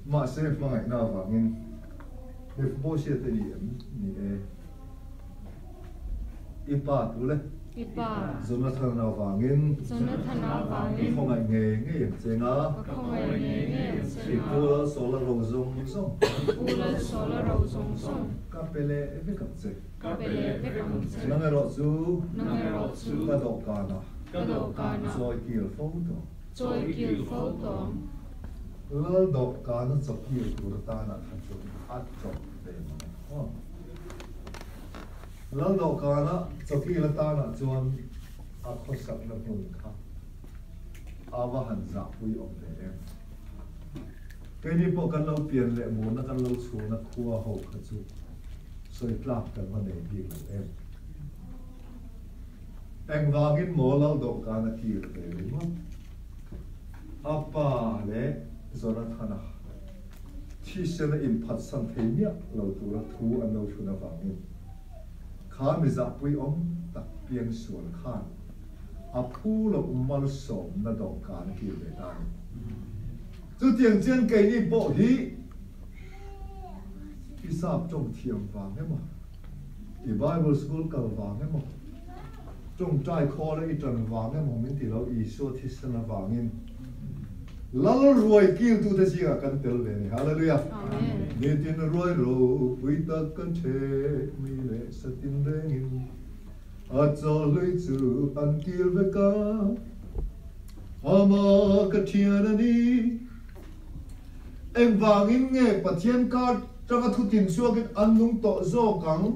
ma se ma ngai na wa ngin le bo se te ni e ipa tu le Ipa Jonathan na wa ngin Jonathan na wangin không ai nghe nghe chenga không ai nghe si pula sola ro zong zong Ula sola rau song song ka pele e ka che Kapele vekam se nang ro zu Nangero su ka do ka na Kadokana joy kil photo Joy kil photo lal do ka na chok kil tur ta na kha chu at chok de ma lal do ka na chok kil ta na chuan a kho sak na hun kha awa han za pui om de em cái này bộ căn lâu tiền lệ muốn là căn lâu xuống là khua hậu khẩn chú soi plak cần vấn đề việc của em vàng in mỏ lâu độ cả là kia để đúng không apa lệ rồi nó thằng nào khi xem là in phát sang thế nhá lâu tu là thu anh lâu thu là vàng in khá mới giáp với ông tập biên xuống khan apu là mal som là độ cả là kia để ta chú tiền trên cái này bộ hí cái sạp trong thiềm vàng ấy mà cái Bible school cầu vàng ấy mà trong trai kho là cái trần vàng ấy mà mình thì lâu ý số thì sẽ là vàng in lalo ruồi kêu tu thế gì cả cần tiêu về này hallelujah nghe tin ruồi rồi quý ta cần chế mi lệ sẽ tin đến in ở chỗ lưỡi chữ ăn kêu về cả ama cái thiên này em vàng in nghe bắt thiên ca trong cái thu tiền xua cái ăn nung tọ do cắn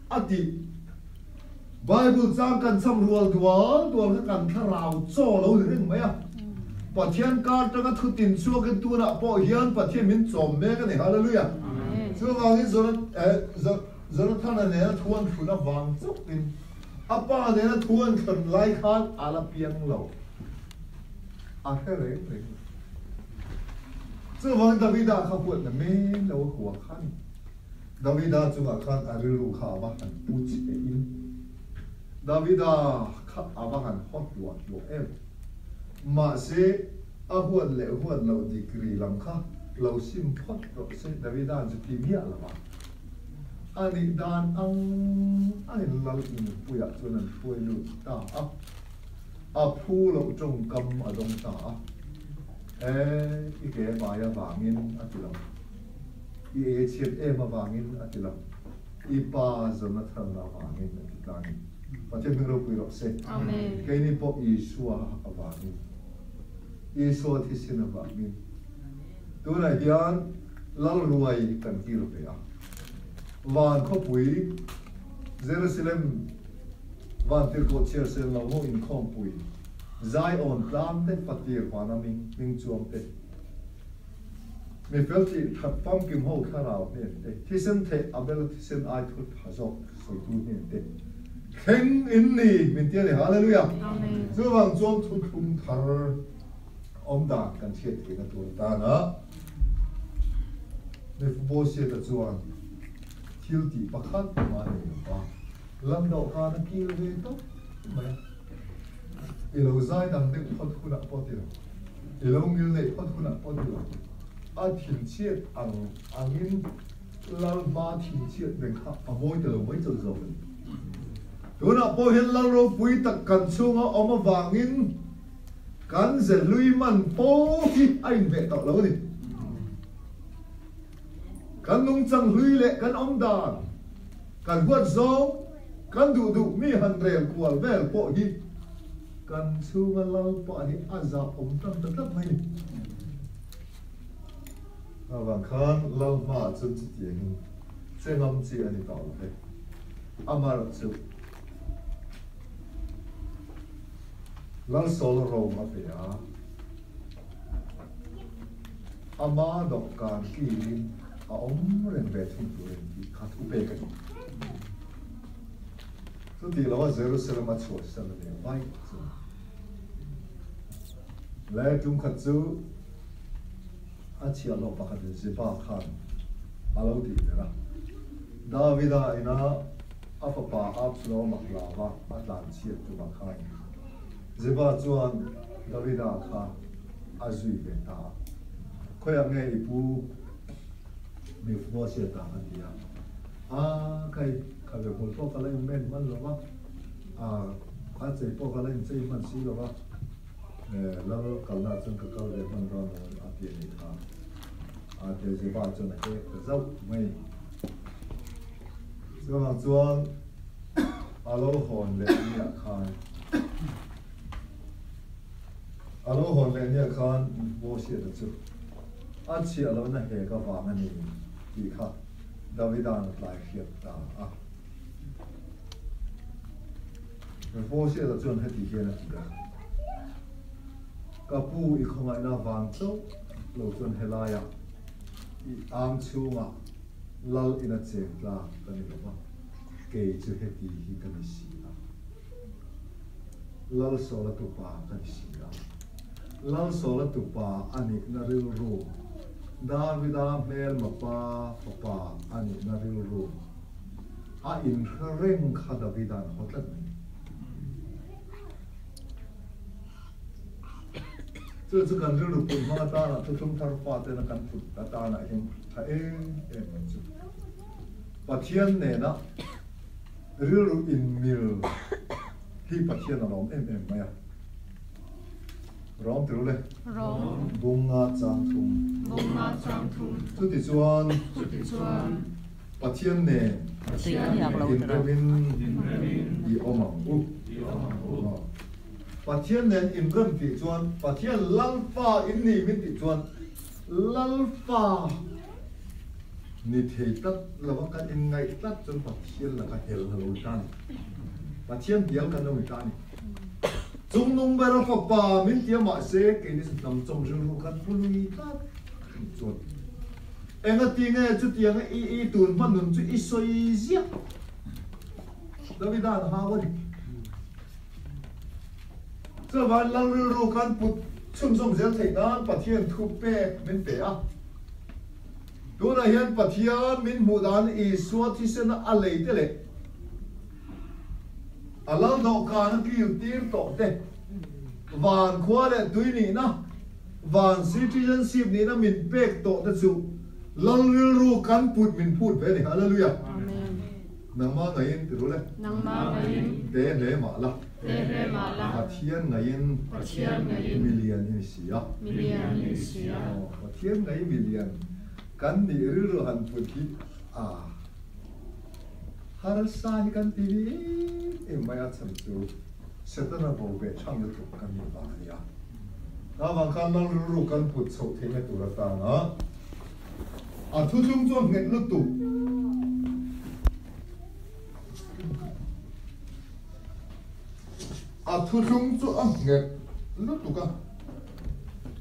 ati Bible trang cần xăm ruột đuổi cái cần thà rào cho lâu rồi mấy à bắt thiên ca trong cái thu tiền xua cái tu nạp bỏ hiền bắt thiên mình chom mẹ cái này hallelujah xưa vàng in rồi thằng này thuần phụ nó vàng chốc tin apa này thuần cần lại khác à là piang lâu à thế đấy这王大卫大他混的没了我看，大卫大就我看阿日路卡巴很不起因，大卫大看阿巴很好多有哎，马些阿混了混了ดีกรีลำค่ะเราซิมพอดเราเส้น大卫大จะพิมพ์อะไรมาอันนี้ดานอันนี้เราอินปุยจนนั้นปุยลุตาอาผู้เราจงกำอดงตาอีเก๋บายาว่างินอัติลำอีเชียเอมาว่างินอัติลำอีป้าจนนัทนาว่างินอัติลานิปัจจุบันเราคุยเราเสร็จแค่นี้พออีสัวว่างินอีสัวที่สินว่างินตัวไหนเดียนลัลรวยกันกี่รูปยาวานเขาปุยเยรูซาเล็มวานที่เขาเชื่อเสียงเราโมอินคอมปุยZion plan te patir wana ming chuam te me felti thapam kim ho kharao ne te thisen the abel thisen ai thut phazok soi tu ne te kheng in ni min tia le hallelujah amen chu wang chuam thu thum thar om da kan chet ke na tu ta na me bo se ta chuan thil ti pakhat ma ne pa lam do ka na ki ve to ma ilo zai dang ding phot khuna potilo ilo ngil nei phot khuna potilo a thin chiat angin lal ma thin chiat ben kha avoi telo mai chol zo tuna po hin lal ro pui tak kan chunga oma wangin kan zel lui man po hi ain ve to lo ni kan nung chang lui le kan om dan kan huat zo kan du mi han rem kwal vel po hi kan chunga lal po ni aza om tam tam mai awang khan lal ma chun chi tiang chengam chi ani to le amar chu lal sol ro ma pe a ama dok kan ki a om ren ve thun tu ren ki khat u pe ka so ti lawa Jerusalem a chu sa le vai chu le tum khat chu a chia lo pa khat je pa khan alo ti ra Davida ina apa pa Absalom maklawa atlan chia tu ba khan Ziba chuan Davida kha azui ve ta khoya nge ipu mi fo se ta andia a kai ka ve hol to kala men man lo wa a kha che po kala in chei man si lo wa la kal na chung ka kal ve man ro a pi ni kha a te ziba chuan ke zau mai chuan alo hon le ni a khan alo hon le ni khan bo se da chu a chi alo na he ka wa ma ni ti kha Davida na lai khiat ta a bo se da chu na ti he na ti da ka pu I khonga na wang chu lo chun helaya I am chu ma lal ina che la ka ni ba ke chu he ti hi ka ni si a lal so la tu pa ka ni si a Lal sola tupa ani naril ru Davida mel mapa papa ani naril ru a in reng kha Davida na hotlat ni chu kan ru pun ma ta na chu thum thar pa te na kan put ta na hin tha chu pathian ne na ru in mil hi pathian na lom maya Rom tru le Rom bunga chang thum chu ti chuan pathian ne in omang u pathian ne in rem ti chuan pathian lalfa in ni min ti chuan lalfa ni thei tat lawa kan in ngai tat chun pathian la ka hel lo tan pathian dial kan no ta ni Trung nung bera papa min tia ma se ke ni nam chong jung kan pului ta chot enga tinga chu tianga I tun man nun chu I soi zia Davida ha wa di so van lang ru kan put chum som zel thei dan pathian thu pe min pe a do na hian pathian min mu dan I suat thi sen a lei te le Alam do ka na ki tir to te van khwa le tui ni na van citizenship ni na min pek to te chu lal ru kan put min put ve ni hallelujah Amen nang ma ngain ti ru le Nang ma ngayin te le ma la pathian ngain million ni sia Million ni sia pathian ngai million kan ni ru han put hi a har sa hi kan ti ni maya cham chu setana bo be chang yu kan ni ba ya na wang kan lang ru kan put chho the me tu ra ta na a thu chung chu nget lu tu a thu chung chu a nget lu tu ka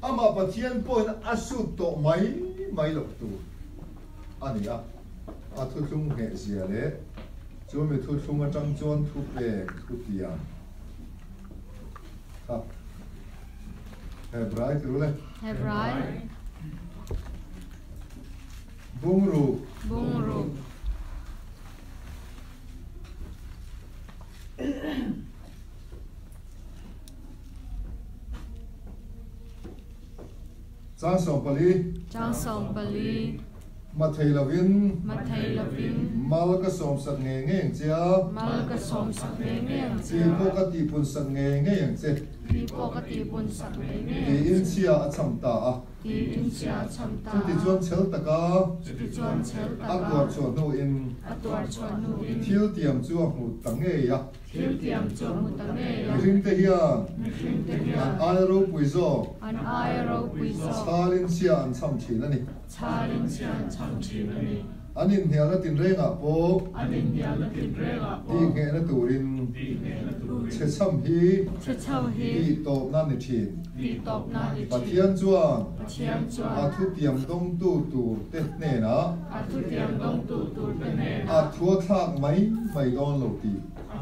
ama pathian po na asu to mai lo tu ani ya a thu chung nge sia le Chú mình thu chung ở trong chôn thu bè thu tiền Hả Hebrai thử lên Hebrai Bung ru Trang Song Pali Trang Song Pali Mathai Lavin Mathai Lavin Malka Som Sak Nge Nge Chia Malka Som Sak Nge Nge Ti Pokati Pun Sak Nge Nge Yang Che Ti Pokati Pun Sak Nge Nge Ti In Chia Acham Ta A Ti In Chia Cham Ta Chu Ti Chuan Chel Taka Ti Chuan Chel Ta Akwa Chuan Nu In Atwar Chuan Nu In Thil Tiam Chu Hu Tang Nge Ya Thil Tiam Chu Mu Ta Nge Ya Ring Te Hian Ring Te An Hian Ai Ro Pui Zo An Ai Ro Pui Zo Chalin Chia An Cham Chi Na Ni Chalin Chia Cham Chi Na Ni Anin Hian Na Tin Renga Po Anin Dia La Tin Renga Ti Nge Na Turin Che Cham Hi Che Chau Hi Ti Top Na Ni Thin Ti Top Na Ni Chi Pathian Chuan Pathian A Chuan Thu Tiam Dong Tu Tu Te Ne Na Thu Tiam Dong Tu Tu Te Ne A Thua Thak Mai Mai Don Lo Ti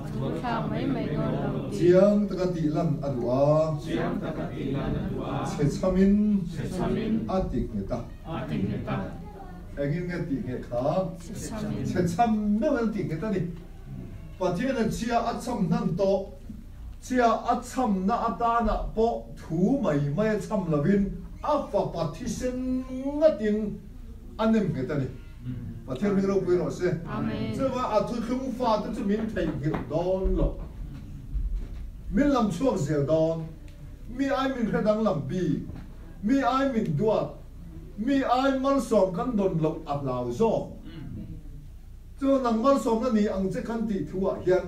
Thu Thang Mai Mai Don Lo Ti Chiang Taka Ti Lan Adua Chiang Ta Ka Ti La Na Dua Che Chamin Che Chamin Atik Nge Ta Ating Nge Ta Engin Nge Ti Nge Kha Che Chamin Che Cham Me Wan Ti Nge Ta Ni Pathian A Chia A Cham Nan To Chia A Cham Na Ata Na Po Thu Mai Mai Cham Lavin A Fa Pathisen Nga Tin Anem Nge Ta Ni Pathian Mi Ro Pui Ro Se Amen Chứ mà à tôi không pha tôi mình thấy hiểu đòn lắm mình làm chuộc dẻo đòn mi ai mình phải đang làm bì mi ai mình đuổi mi ai mal sòng căn đòn lộc áp lao gió cho nàng mal sòng nó ní ăn chắc căn tị thua hiền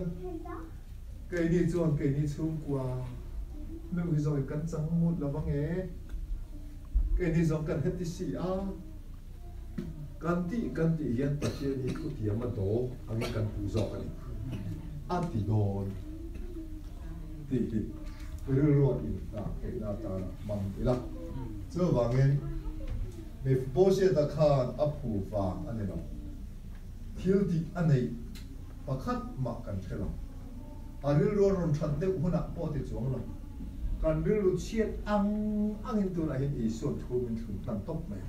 cái đi chuông cái đi chung qua nếu rồi căn trắng một là vắng nghe cái đi giống căn hết đi xì à kan ti hian pathian hi khu tiam a do ang kan pu zo ani a ti don ti ru in ta ke na ta mang ila cho wangen me bo se ta khan a phu fa ani lo thil ti anei pakhat ma kan thela a ru ron than de huna po ti chuang lo kan ru chiat ang in tu la hin i so thu min thun tan top mai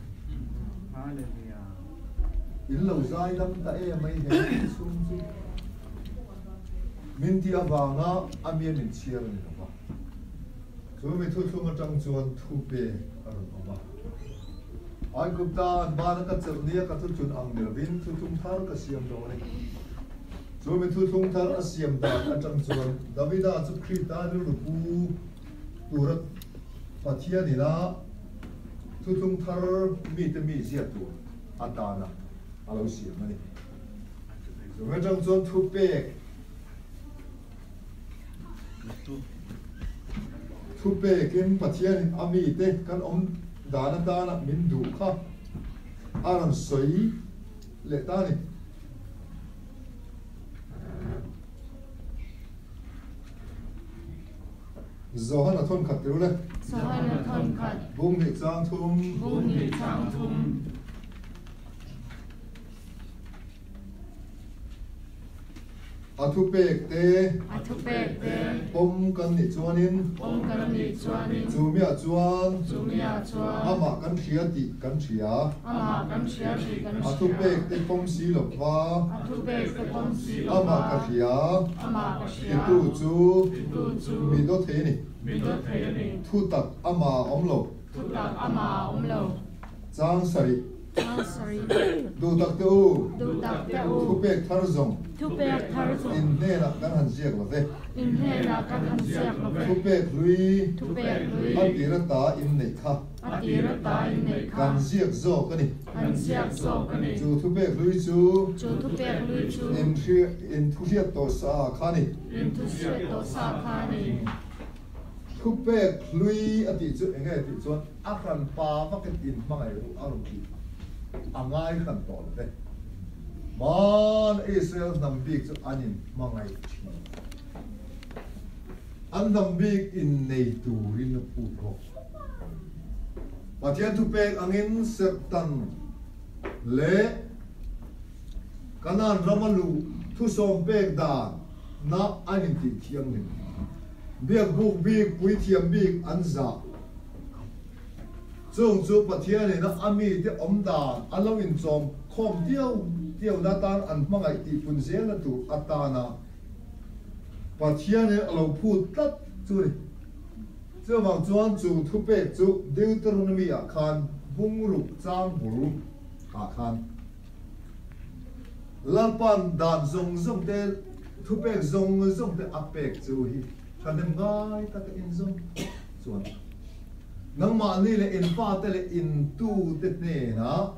Hallelujah. In lâu dài lắm ta em mấy hệ sung chứ mình thì avanga amien in chia rồi đó rồi mình thu thu mà trong chuan thu bề ở đó ai cũng ta ba nó cắt chữ nia cắt thu chuan ang nè vin thu thung thar cái xiêm đó này rồi mình thu thung thar ở xiêm đó ở trong chuan David đã chụp clip ta đưa được bu tu rất phát hiện này là thu thung thar mi giết tu atana alo xiêm này rồi mình trong chuan thu bề thu bề cái phát hiện ami te kan dana min du kha aram soi le ta ni zohana thon khat ru le Sohana Thon Khat bung ni chang thum Bung Ni Chang Thum athu pek te Athu Pek Te pom kan ni chuanin Om Kan Ni Chuanin chumia chuan Chumia Chuan ama kan thria ti kan thria Ama Kan Shia Ti Kan athu pek te pom si lop wa Athu Pek Te Pom Si Lo ama ka Va thria Ama Ka ti Shia tu chu Tu Chu mi do the ni Mi Do Te Ni thu tak ama om lo Tu Tak Ama Om Lo chang sari Chang Sari du tak te u Du Tak Te thu U pek thar zong Thu Pek Thar Zong in ne la kan han ziak lo ve In He Na Kan Han Siak Lo thu Ve pek lui Thu Pek Lui an ti ra ta in nei kha Ati Ra Ta In Nei Kha kan ziak zo ka ni Kan Siak So Ka Ni chu thu pek lui chu Chu Thu Pek Lui Chu in thu hiat to sa kha ni In Thu Siat To Sa Kha Ni thu pek lui ati chu engai ati chuan a khan pa vaket in mangai ru arum ki angai khan to le man Israel nam big chu anin mangai thi an nam big in nei tu rin pu ro pathian thu pek angin septan le kanan ramalu thu som pek dan na anin ti thiang ni biak buk bik pui thiam bik an za chung chu pathian ni na ami te om dan alo in chom khom tiau na tan an mangai ti pun zel na tu atana pathian ni alo phu tat chu ni 这往专主突背主 Deuteronomy 啊看bungu ruk chang buru 啊看 Lapan dan zong zong te thupek zong zong te apek chu hi thanem ngai ta ka in zong chuan nang ma ni le in fa te le in tu te ne na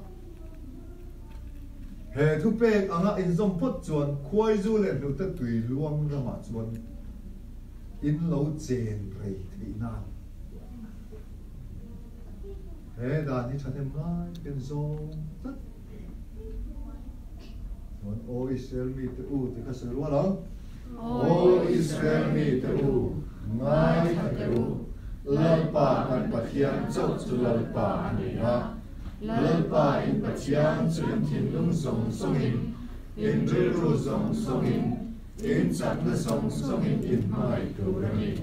he thupek anga in zong pot chuan khoi zu le lu te tui luang ra ma chuan in lo chen rei thei na he da ni thanem ngai ken zong tat O Israel mi te u te kasar wala O Israel mi te u ngai te u lalpa kan pathian chau chu lalpa ania lalpa in pathian chu in thin lung song song in ru song song in chat na song song in mai tu rami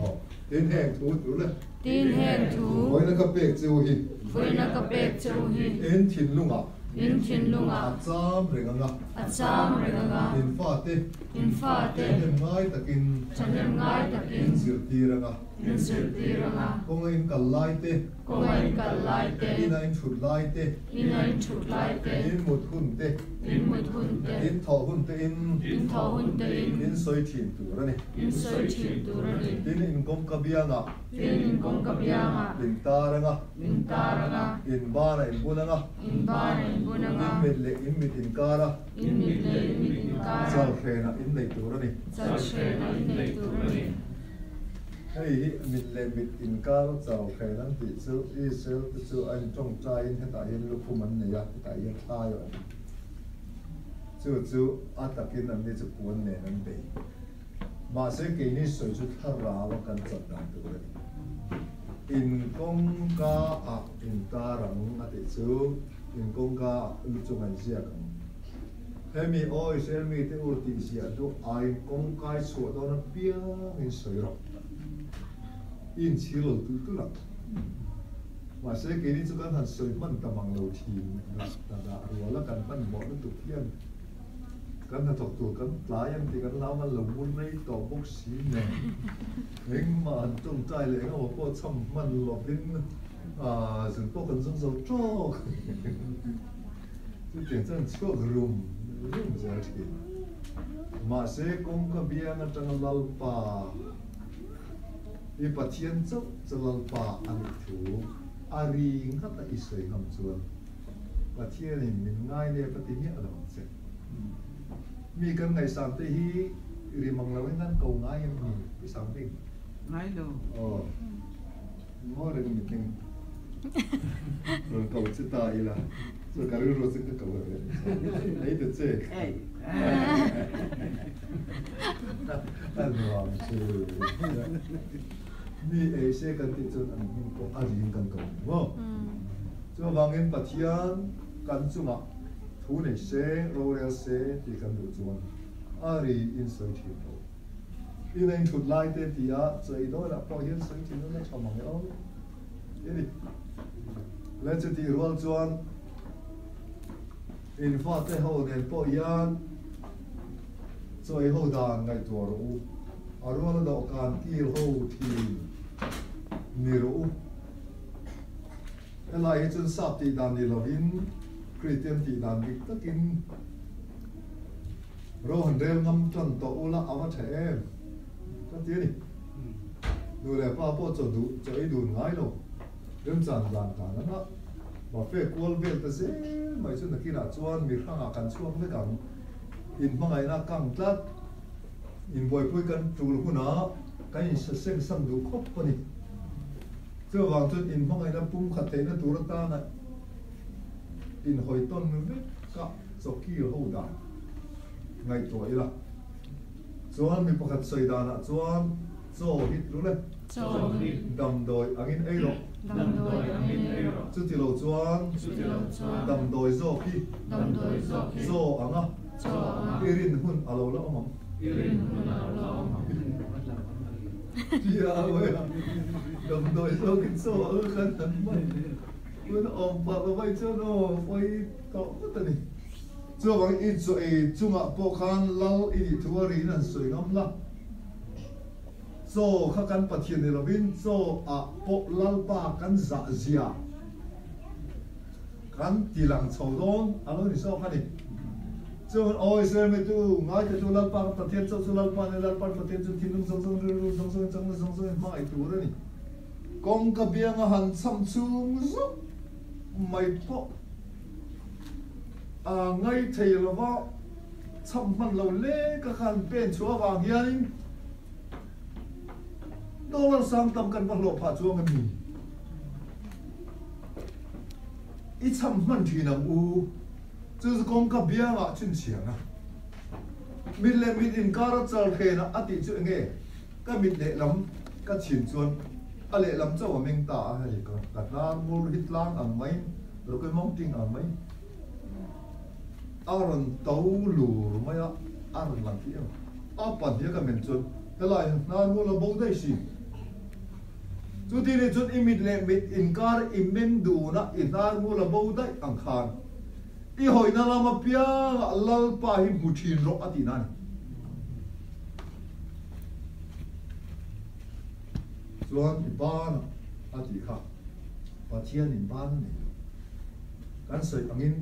tin heng tu le tin heng thu voi na ka pek chu hi voi na ka pek chu hi in thin lunga in thin lunga acham renga acham renga in fa te thanem ngai takin thanem ngai in takin zir tiranga in sir tiranga kong in kalai te ko ngai kal lai te in in thut lai te in ai thut lai te in mut hun te in mut hun te in tho hun te in tho hun te in soi thin tu ra ni in soi thin tu ra ni in kong ka bianga in kong ka bianga in taranga in taranga in bana in bunanga in ba in bunanga in mit le in mit in kara in mit le in mit in kara chal khena in nei tu ra ni chal shena in nei tu ra ni hei hi mit le mit in kara chal khena ti chu Israel ti chu an tong chai in heta in lu phum an nei ya heta in thai yo chu atakin an ni chu kuan ne nan be ma se ke ni soi chu thara wa kan chat dan tu ra ni in kong ka a in tarang ati chu in kong ka lu chung an sia kan hemi oi sel mi te urti sia do ai kong kai so do na pia in soi ro in chilo tu la ma se ke ni chu kan han soi man tamang lo thi da ro la kan pan mo tu thian kan na tok tu kan tlayan ti kan la man lo mun nei to bok si ne eng ma tung tai le nga po cham man lo bin zin po kan zong zo chok tu tian zang chok rum za thi ma se kong ka bia na tang lal pa i pathian chok chalal pa an thu ari ngata isoi ngam chuan pathian in min ngai le pati ni adam se mi kan ngai sam te hi ri mang lo ngan ko ngai em ni pi sam ding ngai do ngo re mi ting ro ko chi ta ila so ka ru ro sin ka ko re ai de che ei an wa chu mi e se kan ti chun an hin ko a ri kan ko mo cho wangin pathian kan chunga thu nei se ro re se ti kan du chuan ari in soi thi to in in thut lai te ti a chei do la po hian soi thi no na chamang o ini le chu ti rual chuan in fa te ho nen po yan choi ho dan ngai to ro arwala do kan kil ho thi ni ro elai chun sap ti dan ni lovin Christian ti dan dik takin ro han rel ngam tran to ula awa the ka ti ni du le pa po cho du cho i du ngai lo rim chan dan ta na ba fe kol vel ta se mai chu na kina chuan mi khanga kan chuak me kan in mangai na kang tlat in boy pui kan tul huna kan in sa seng sam du khop pani chu wang chun in mangai na pum khat te na tur ta na in hoi ton nu ka so ki ho da ngai to ila chuan mi pakhat soi da na chuan zo hit lu le cho hi dam doi angin ei lo dam doi amin ero chu ti lo chuan chu ti lo chuan dam doi zo ki dam doi zo hi zo anga cho anga irin hun alo la omam irin huna lo tia we dam doi zo ki zo kan tan mai when om pa ba vai cho no vai to ta ni cho bang i cho e chunga po khan lal i thuari nan soi ngam la so kha kan pathian ni lovin so a po lalpa kan za zia kan tilang chaudon alo ni so khani so oi se me tu ngai ka tu lalpa pathian so lalpa ne lalpa pathian chu thinung song song mai tu ra ni kong ka biang han sam chung zo mai po a ngai thei lova cham man lo le ka khan pen chua wang hian dollar sang tam kan bang lo pha chuang an ni i cham man thi na u chu kong ka biang a chun chiang a mit le mit in kara chal khe na ati chu nge ka mit le lam ka chin chuan a le lam chaw meng ta a hai ka nan mul hit lang ang mai ro kai mong ting ang mai aron tau lu mai a aron lang ti a pa dia ka men chuan helai nan mul lo bong dai si chu ti ni chut imit le mit in kar imen du na inar mu la bo dai ang khan i hoi na lama pia lal pa hi muthin ro ati nan chuan i ban ati kha pathian in ban ni kan soi angin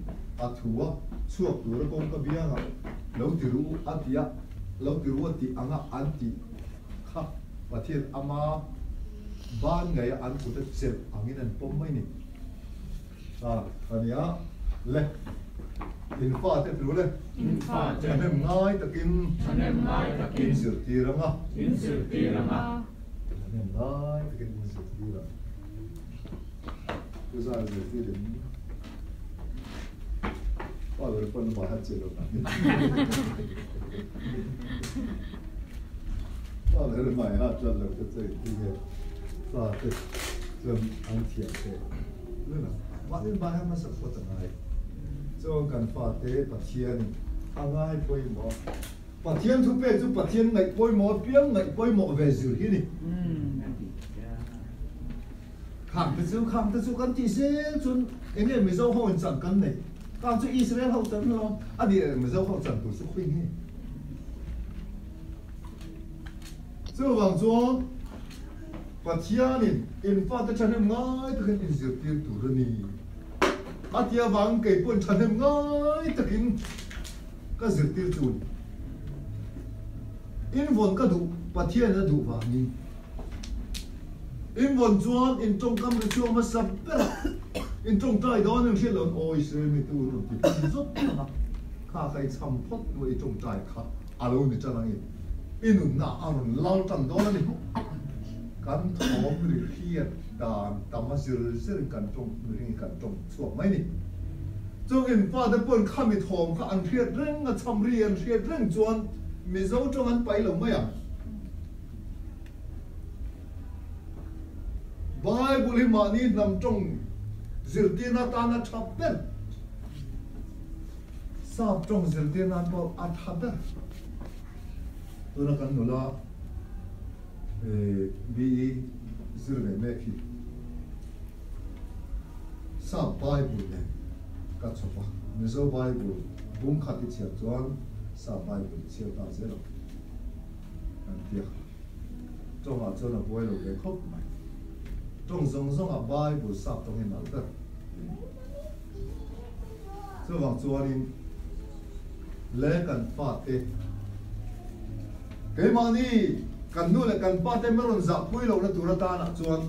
athua chuak tur kong ka bia nga lo tiru atia lo tiru ati anga anti kha pathian ama ban ngay an phụ trách xem angin an pom mai ni ania le in fa te tru le in fa te anem ngai takin in sir tiranga anem ngai takin in sir tira tu sa sir tira pa lo pon ba ha che lo pa lo mai ha cha lo te che ti sa te zum an tian te luna wa in ba ha ma sa ko ta nai so kan fa te pathian angai poi mo pathian thu pe chu pathian ngai poi mo piang ngai poi mo ve zu hi ni kham te chu kan ti se chun enge mi zo ho chan kan nei kan chu Israel ho tan lo ani mi zo ho chan tu su hui ni so wang chuan pathian in fa te chan ngai te kan in zir tir tu ra ni atia wang ke pon chan ngai takin ka zir tir chun in von ka du pathian na du wa ni in von chuan in tong kam ri chuang ma sap pera in tong tai don ng hilon oi se mi tu ru ti zot na kha khai cham phot no i tong tai kha alo ni chanang in na aron lau tang don ni kan thom ri hiat dan tamasir sir kan tong ri kan tong chuak mai ni chung in fa de pon kha mi thom kha an thiat reng a cham ri an thiat reng chuan mi zo tong an pai lo mai a Bible hi mani nam tong zirtina ta na thapper sap tong zirtina po athaber tura kan nula bi zirve me ki sap Bible ne ka chopa mizo Bible bum khati chia chuan sa Bible chia ta zero an tia tong a chona boilo le khop mai trong song a Bible sap tong in alter so wang chuanin le kan fa te ke mani kan nu le kan pa te meron za pui lo na turata na chuan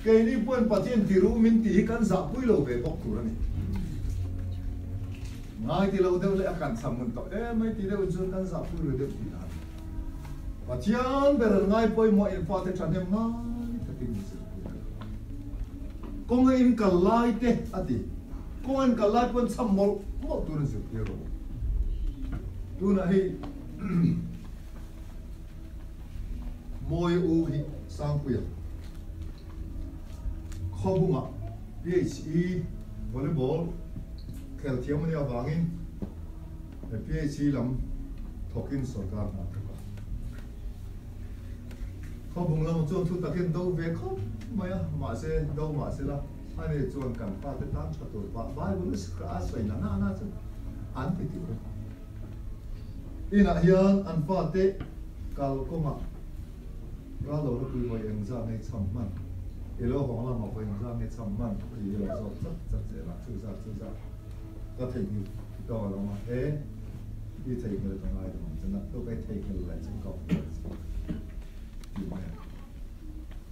ke ni pon pathian tiru min ti kan za pui lo ve bok turani ngai ti lo deu le akan samun to mai ti deu chun kan za pui lo deu ti na pathian ber ngai poi mo in fa te thanem ngai takin ni kong in kalai te ati kong in kalai pon sammol mo turun su kero tu na hi moi u hi sang puya khobunga PhD volleyball khel thiam ni awangin PhD lam thokin sarkar na ka khobung lam chuan thu takin do ve khop maya ma se do ma se la ane chuan kan pa te tan cha to ba Bible scratch sai na na chu an ti ti ina hian an fa te kal koma ก็เราก็คุยไปเองซะในช่องมันเอโลของเราบอกไปเองซะในช่องมันที่เราจัดเจริญซื่อสัตย์ก็ถึงก็เรามาที่ถึงเลยตรงไหนตรงนั้นนะต้องไปถึงเลยฉันก็อยู่ไหม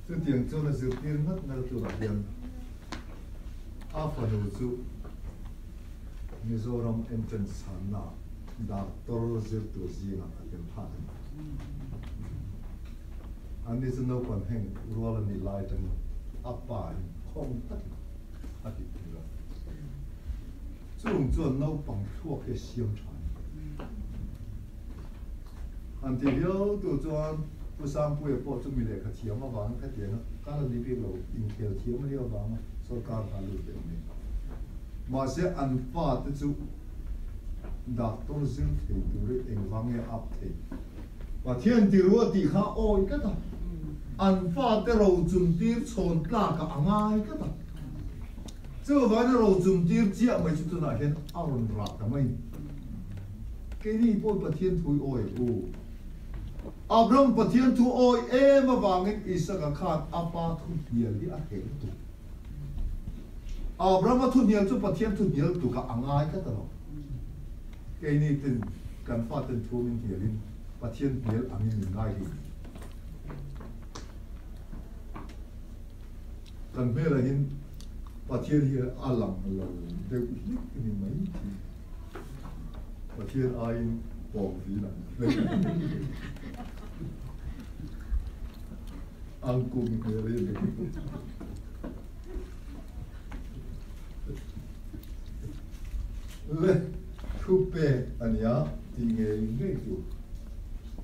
ซึ่งเตียงโจนสื่อเตียงนักตัวเตียงอาฟานูซูมิโซรัมเอ็นเทนสันนาดาตอร์เซตัวจีน่ะเป็นผ่านอันนี้จะนกคนแห่งรัวละนิลายจังอัปปาคงตัดอาทิตย์นี้ละจุงจวนนกปังทั่วแค่เสียง传อันที่เดียวตัวจวนผู้สร้างผู้เอกพ่อจะมีเลขาเทียมมาบ้างแค่เดียวนะการเราดีๆเราอินเทลเทียมมาเดียวบ้างสกัดการรู้เป็นนี้มาเสียอันฟ้าที่จุดักต้นซึ่งเทตัวเองวางเงอัพเทว่าเทียนที่รู้ว่าตีข้าโอ้ยก็ได้อันฟ้าที่เราจุ่มตีชนกล้ากับง่ายก็ได้เจ้าวันที่เราจุ่มตีเจ้าไม่ชุดไหนเห็นอารมณ์รักทำไมแค่นี้พูดประเทศทุยโอ้ยโอ้อับรมประเทศทุยโอ้ยมาวางเงินอิสระขาดอาปาทุนเดียร์ที่อาเห็นตุอับรมทุนเดียร์จุประเทศทุนเดียร์ตุกับง่ายก็ตลอดแค่นี้ถึงการฟาดถึงทัวมินเทียรินประเทศเดียร์อันนี้มันง่ายดีกันเมื่อไรเห็นประเทศเดียร์อาลังเราเด็กนิดนี่ไหมประเทศไอ้บอกดีนะอังกุมเฮรีเลยเลยทุบเปอันนี้ที่เงี้ยเงี้ยอยู่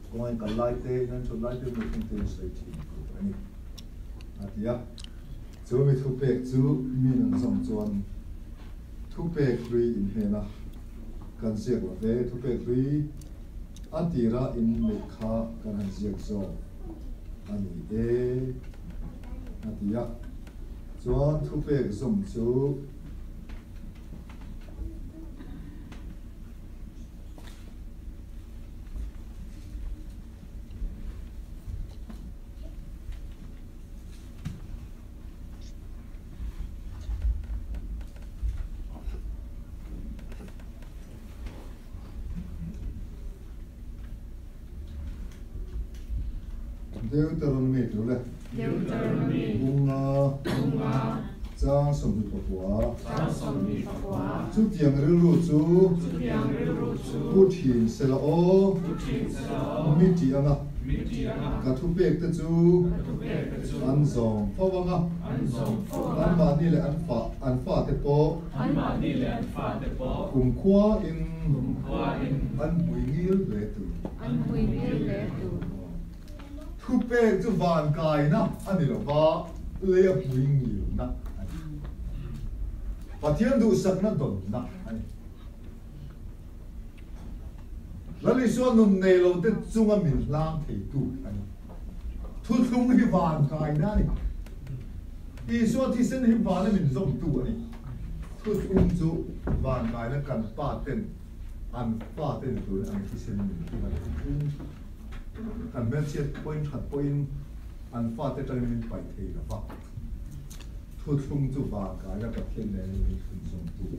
ก็มันกันไล่เตะนั่นชนไล่เตะมันเป็นสายทีอันนี้อันนี้จูมีทุบเปจูมีนั่นสองส่วนทุบเปคุยอินเฮนะกันเสียกว่าเดทุบเปคุยอันที่ระอินเมฆากันเสียกโซอันนี้อันที่ส่วนทุบเปกสมจูเดวตรนเมตุเลยบุงาจ้าสมดุปวะจุดยังรู้จูพูดถิ่นเสลโอมิจิอังะกระทุเปกตะจูอันสองฟ้าวังะอันมานี่แหละอันฟ้าเตโปกุมขวาอินอันบุยงิลเลตุทุเปกจะบานกายนะอันนี้เราว่าเลี้ยบวิ่งอยู่นะปะเทียนดูสักนัดดนนะอันนี้แล้วในส่วนนุ่มในเราจะจุงมินล้างที่ดูอันนี้ทุกข์ให้บานกายนะนี่อีส่วนที่เส้นให้บานนี่มันส่งตัวนี่ทุกข์จุบานกายแล้วกันป้าเต้นอันป้าเต้นตัวอันที่เส้นมันที่มันกันเมื่อเช็ดปอยขัดปอยอันฟาดแต่ใจมันไปเทละฟ้าทุกทุ่งจุบากายแล้วกับเทียนแดงมันขึ้นส่งตัว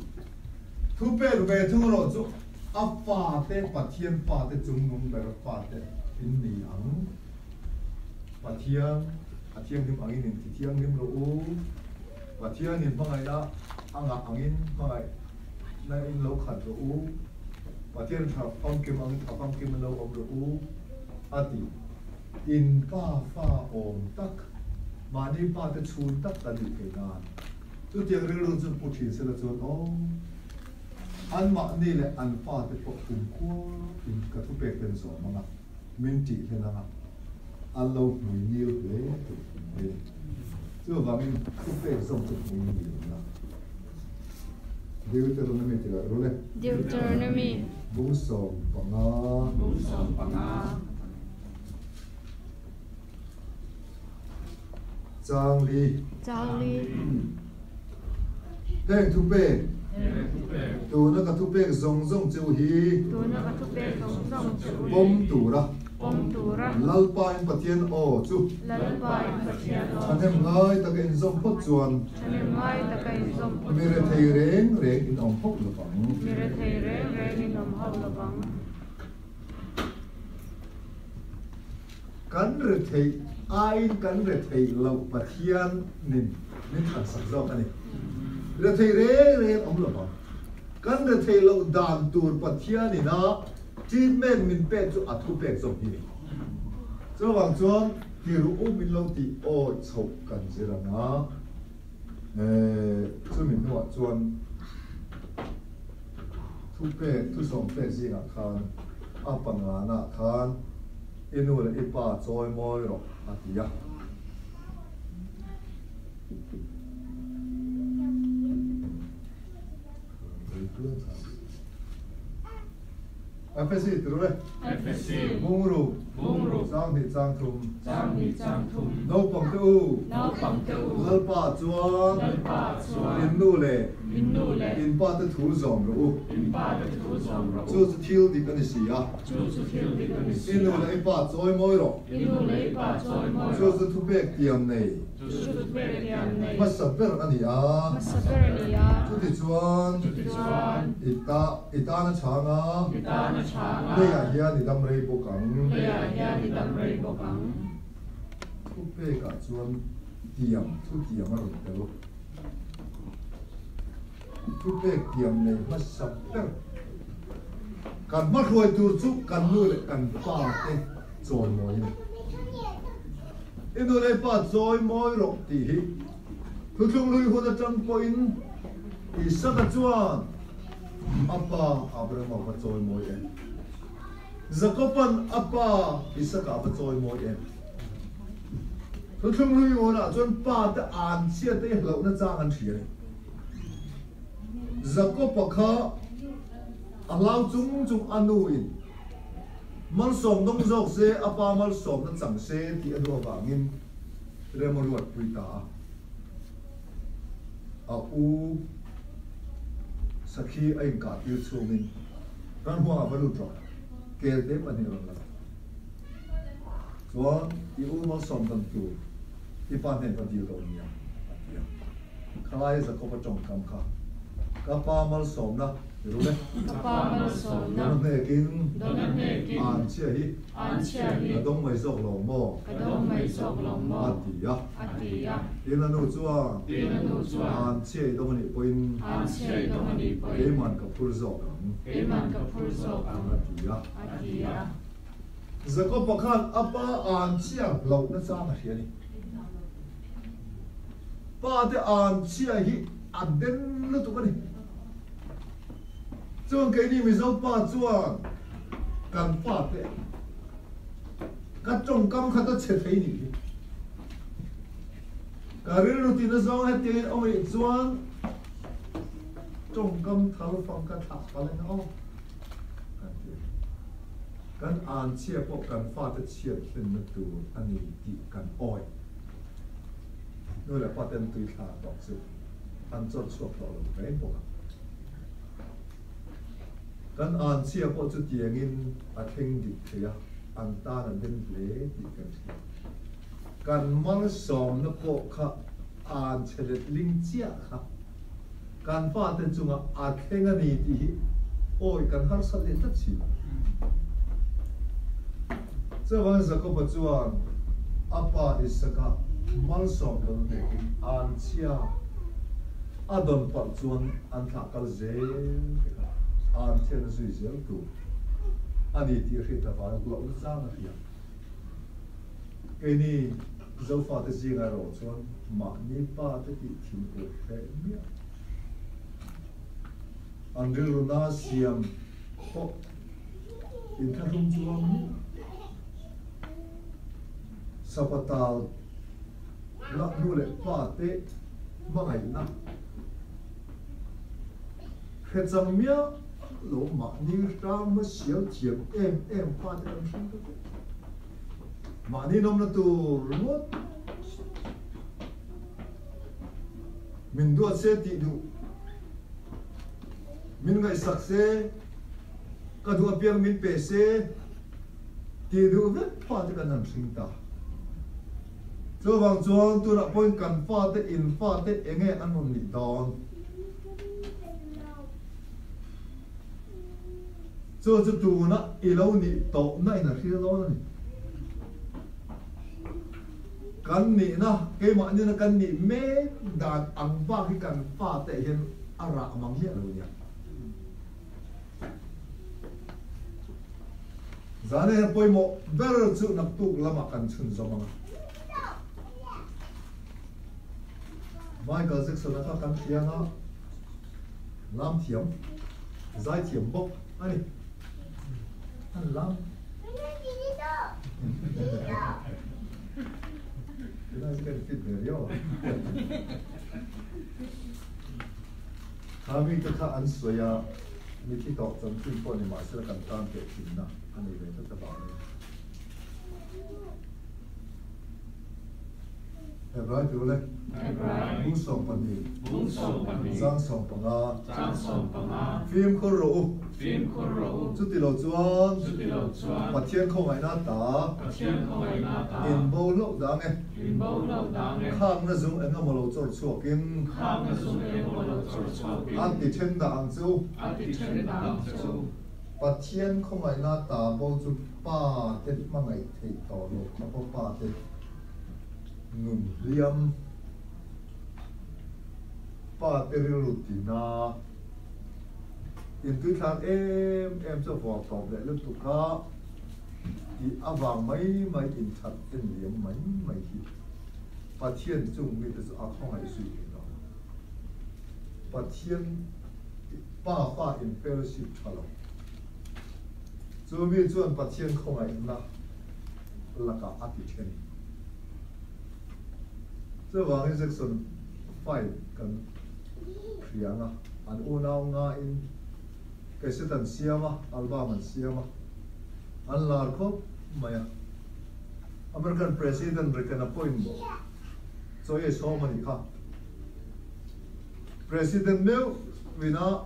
ทุกเปรเวทุกโรจุอัฟฟาเตปะเทียนฟาเตจุงนุ่มไปรับฟาเตอินดีอังปะเทียนที่อังอินที่เทียนที่เราปะเทียนนี่พังไงละอังอินพังไงในอินเราขัดเราปะเทียนทับฟังกิมอังทับฟังกิมเราอมเราอาทิอินฟ้าอมตักมานี่ป้าจะชูนตักตันอยู่เองานจุดเดียวเรื่องจุดพูดถึงเสร็จแล้วอ๋ออันมานี่แหละอันฟ้าจะปกคุมขั้วอินกระทุเปกเป็นสองมั้งมินจิเป็นอะไรอันเราหนุ่ยนิ้วเลยเจ้าว่ามินทุเปกส่งจุดหนุ่ยนิ้วนะเดี๋ยวจะรู้ไม่ติดรู้เลยเดี๋ยวจะรู้ไม่บุ้งส่งปังงาจางลีแห่งทุเปกตัวนักทุเปกส่งจูฮีปมตูระ phong tura lalpa in pathian o chu lalpa in pathian o anem ngai tak in zom phot chuan chanem ngai takai zom mere thei reng reng in om phok lo bang mire thei reng in om hau labang kan re thei ai kan re thei lo pathian nin kan sak zo ani re thei reng reng om lo bang kan re thei lo dan tur pathian ni na tin men min pe chu athu pe zo hi cho wang chuan ki ru o min lo ti o chho kan zira na chu min no chuan thu pe thu som pe zinga khan apanga na khan inu le ipa choi moi ro atia FSC terus FSC bungru bungru sang di sang thum no pang tu nau pang tu lalpa chuan lalpa chuan innu le innu le in pa te thu zom ro in ba de thu som ro chu chu thil di kan si ya chu thil di kan si inu le ipa choi moi ro innu le pa choi mo chu chu thu pek tiam nei chu pe rian nei ma saber ani a masapernia chu ti chuan chuan ita na changa kita na changa le ya hian ni dam rei bo kang ya ni dam rei bokang thu pe ka chuan tiam thu tiam a ro te lo thu pe tiam nei ma saber kan ma khoi tur chu kan nu le kan pa te choi moi ni inu le pa choi moi ro ti hi thu thung lui ho da chang po in i sa ka chuan apa abraham pa choi moi e zakopan apa isa ka pa choi moi e thu thung lui ho na chuan pa ta an chia te lo na chang an thia zakopa kha alau chung chung anu in mal som dong jok se apa mal som na chang se ti anu awangin remoruat puita a u sakhi ai ka tir chungin ran huang avalu tro kel te pani ron la chuan i u mal som dang tu i pa nen pa dir ro nia khalai za ko pa chong kam kha ka pa mal som na ru le apa mal som na don ne kin don ne kin an chia hi an chia hi dong mai sok lo mo kadong mai sok long mo atia atia tin anu chuan tin anu chuan an chia dong ni poin an chia dong ni e poi man ka phur zo e man ka phur sok atia atia zako pakhan apa an chia lo na cha na hiani pa te an chia hi aden lu tu ni chuan ke ni mi zo pa chuan kan pa te ka chong kam kha ta che thei ni ka ri ru ti na zo ha te oi chuan chong kam thal fang ka tha pa le no kan an chia po kan fa te chia thin na tu ani ti kan oi no le pa ten tu tha dok su an chot chok lo lo ve po kan an chia po chu tiangin a thing di thia an ta na den ble ti kan si kan mal som na po kha an chelet ling chia kha kan fa ten chunga a thenga ni ti oi kan har sa le ta chi这玩意个不做，阿爸的是个蛮爽的那个，安家，阿东不做，安他个人，安天的水晶多，安你爹黑他把老子脏了呀，给你做发的这个肉做，嘛你爸的挺不黑面，安这路那香，哦，因他弄做么？ sapatal la nule pate mangai na khetsam mia lo ma ni ta ma sial thiam em pate am shin to ma ni nom na tu remote min do se ti du min ngai sak se ka du apiang min pe se thì đủ vết pha cho cái nằm sinh ta cho vàng chuan tôi đã point cần pha te in pha te nghe ăn một mì đòn cho tu na ilau ni to na ina khi lo ni kan ni na ke ma ni na kan ni me dan ang ba ki kan pha te hian ara mang hi lo nia zane poi mo ber chu nak tu lama kan chun zoma Michael Jackson na kan thianga lam thiam zai thiam bok ani an lam Kita sekarang fit dia. Kami tetap ansaya ni kita jemput pun ni masih akan tampil kena, ani ini tetap ada. Hebrai tu le. Hebrai. Musong pani. Musong pani. Zang song panga. Zang song panga. Film koro. Film koro. Cuti lo chuan. Cuti lo chuan. Pathian không ai na ta. Pathian không ai na ta. In bao lâu đáng nghe. In bao lâu đáng nghe. Khang na zoom em ngam lo chor chuak in. Khang na zoom em ngam lo chor chuak in. An ti chen da ang chu. An ti chen da ang chu. Pathian không ai na ta bao chu pa te ma ngai thei to lo ka pa te. Ngun liam. Pa te rutina. In tuy thang em cho vò tàu để lúc tụ cá thì vàng mấy in thật in liếm mấy hi và thiên trung người ta không hay suy nghĩ đó và thiên ba pha in fellowship chalo cho biết chuẩn và thiên không hay là cả ati thiên cho vàng cái Jackson phải cần khiang à anh u nào nga in cái sự tận siama album an siama an lar khop maya American president reckon appoint so ye so many kha president meu vina